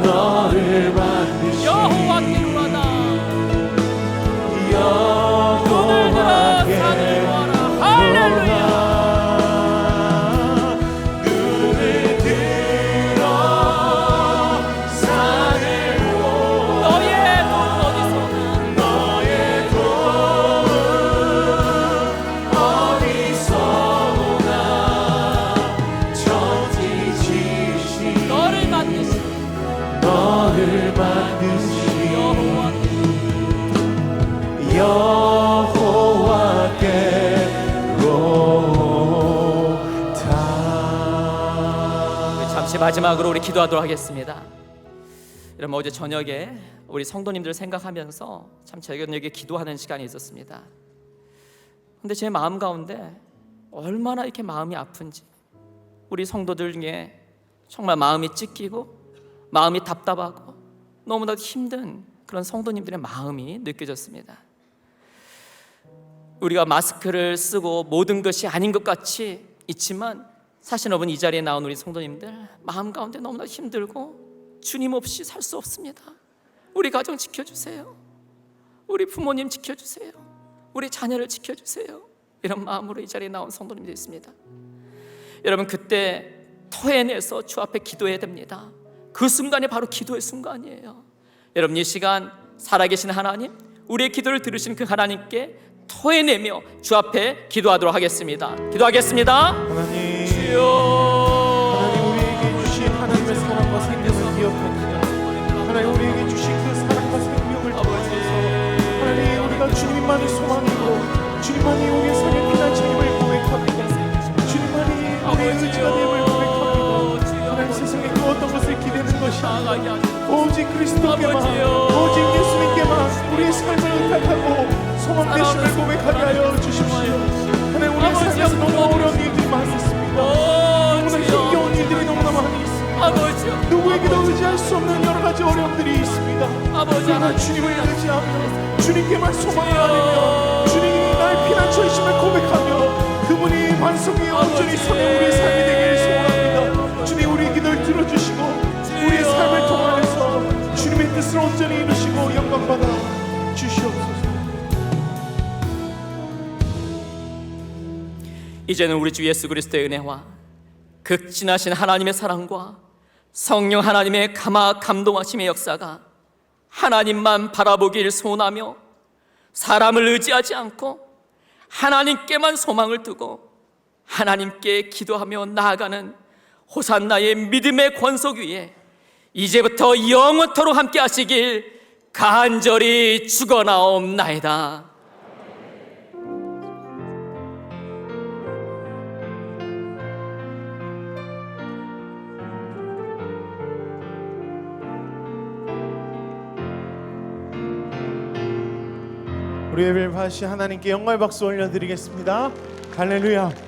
너를 만드신 여호와께 구하다. 눈을 들어 여호와께 산을 보아라. 할렐루야. 눈을 들어 산을 보아라. 너의 도움 어디서 너의 도움 어디서 오나. 천지 지으신 너를 만드신 너를 만드신 여호와께로다. 우리 잠시 마지막으로 우리 기도하도록 하겠습니다. 여러분 어제 저녁에 우리 성도님들 생각하면서 참 저녁에 기도하는 시간이 있었습니다. 근데 제 마음 가운데 얼마나 이렇게 마음이 아픈지, 우리 성도들 중에 정말 마음이 찢기고 마음이 답답하고 너무나도 힘든 그런 성도님들의 마음이 느껴졌습니다. 우리가 마스크를 쓰고 모든 것이 아닌 것 같이 있지만 사실 여러분 이 자리에 나온 우리 성도님들 마음 가운데 너무나 힘들고 주님 없이 살 수 없습니다. 우리 가정 지켜주세요. 우리 부모님 지켜주세요. 우리 자녀를 지켜주세요. 이런 마음으로 이 자리에 나온 성도님들이 있습니다. 여러분 그때 토해내서 주 앞에 기도해야 됩니다. 그 순간이 바로 기도의 순간이에요. 여러분 이 시간 살아계신 하나님, 우리의 기도를 들으신 그 하나님께 토해내며 주 앞에 기도하도록 하겠습니다. 기도하겠습니다. 하나님, 주여, 하나님 우리에게 주신 하나님의 사랑과 생명을 기억하시며 하나님 우리에게 주신 그 사랑과 생명을 통하셔서 하나님 우리가 주님만의 소망이고 주님만이 우리의 삶의 나아가게 하소서. 오직 그리스도께만, 아버지요. 오직 예수님께만 우리의 삶을 의탁하고 소망 되심을 고백하게 하여 주십시오. 하나님, 우리의 삶에서 너무 어려운 일들이 많이 있습니다. 너무나 힘겨운 일들이 너무나 많이 있습니다. 아버지요. 누구에게도 의지할 수 없는 여러 가지 어려움들이 있습니다. 아버지 그러나 하나님, 주님을 의지하며 주님께만 소망을 아뢰며 주님이 나의 피난처이심을 고백하며 그분이 반석 위에 온전히 서는 우리의 삶이 되기를 소원합니다. 주님, 우리의 기도를 들어주시고 우리의 삶을 통하여서 주님의 뜻을 온전히 이루시고 영광받아 주시옵소서. 이제는 우리 주 예수 그리스도의 은혜와 극진하신 하나님의 사랑과 성령 하나님의 감동하심의 역사가 하나님만 바라보길 소원하며 사람을 의지하지 않고 하나님께만 소망을 두고 하나님께 기도하며 나아가는 호산나의 믿음의 권속 위에 이제부터 영원토록 함께 하시길 간절히 축원하옵나이다. 우리 예배를 받으신 하나님께 영광의 박수 올려드리겠습니다. 할렐루야.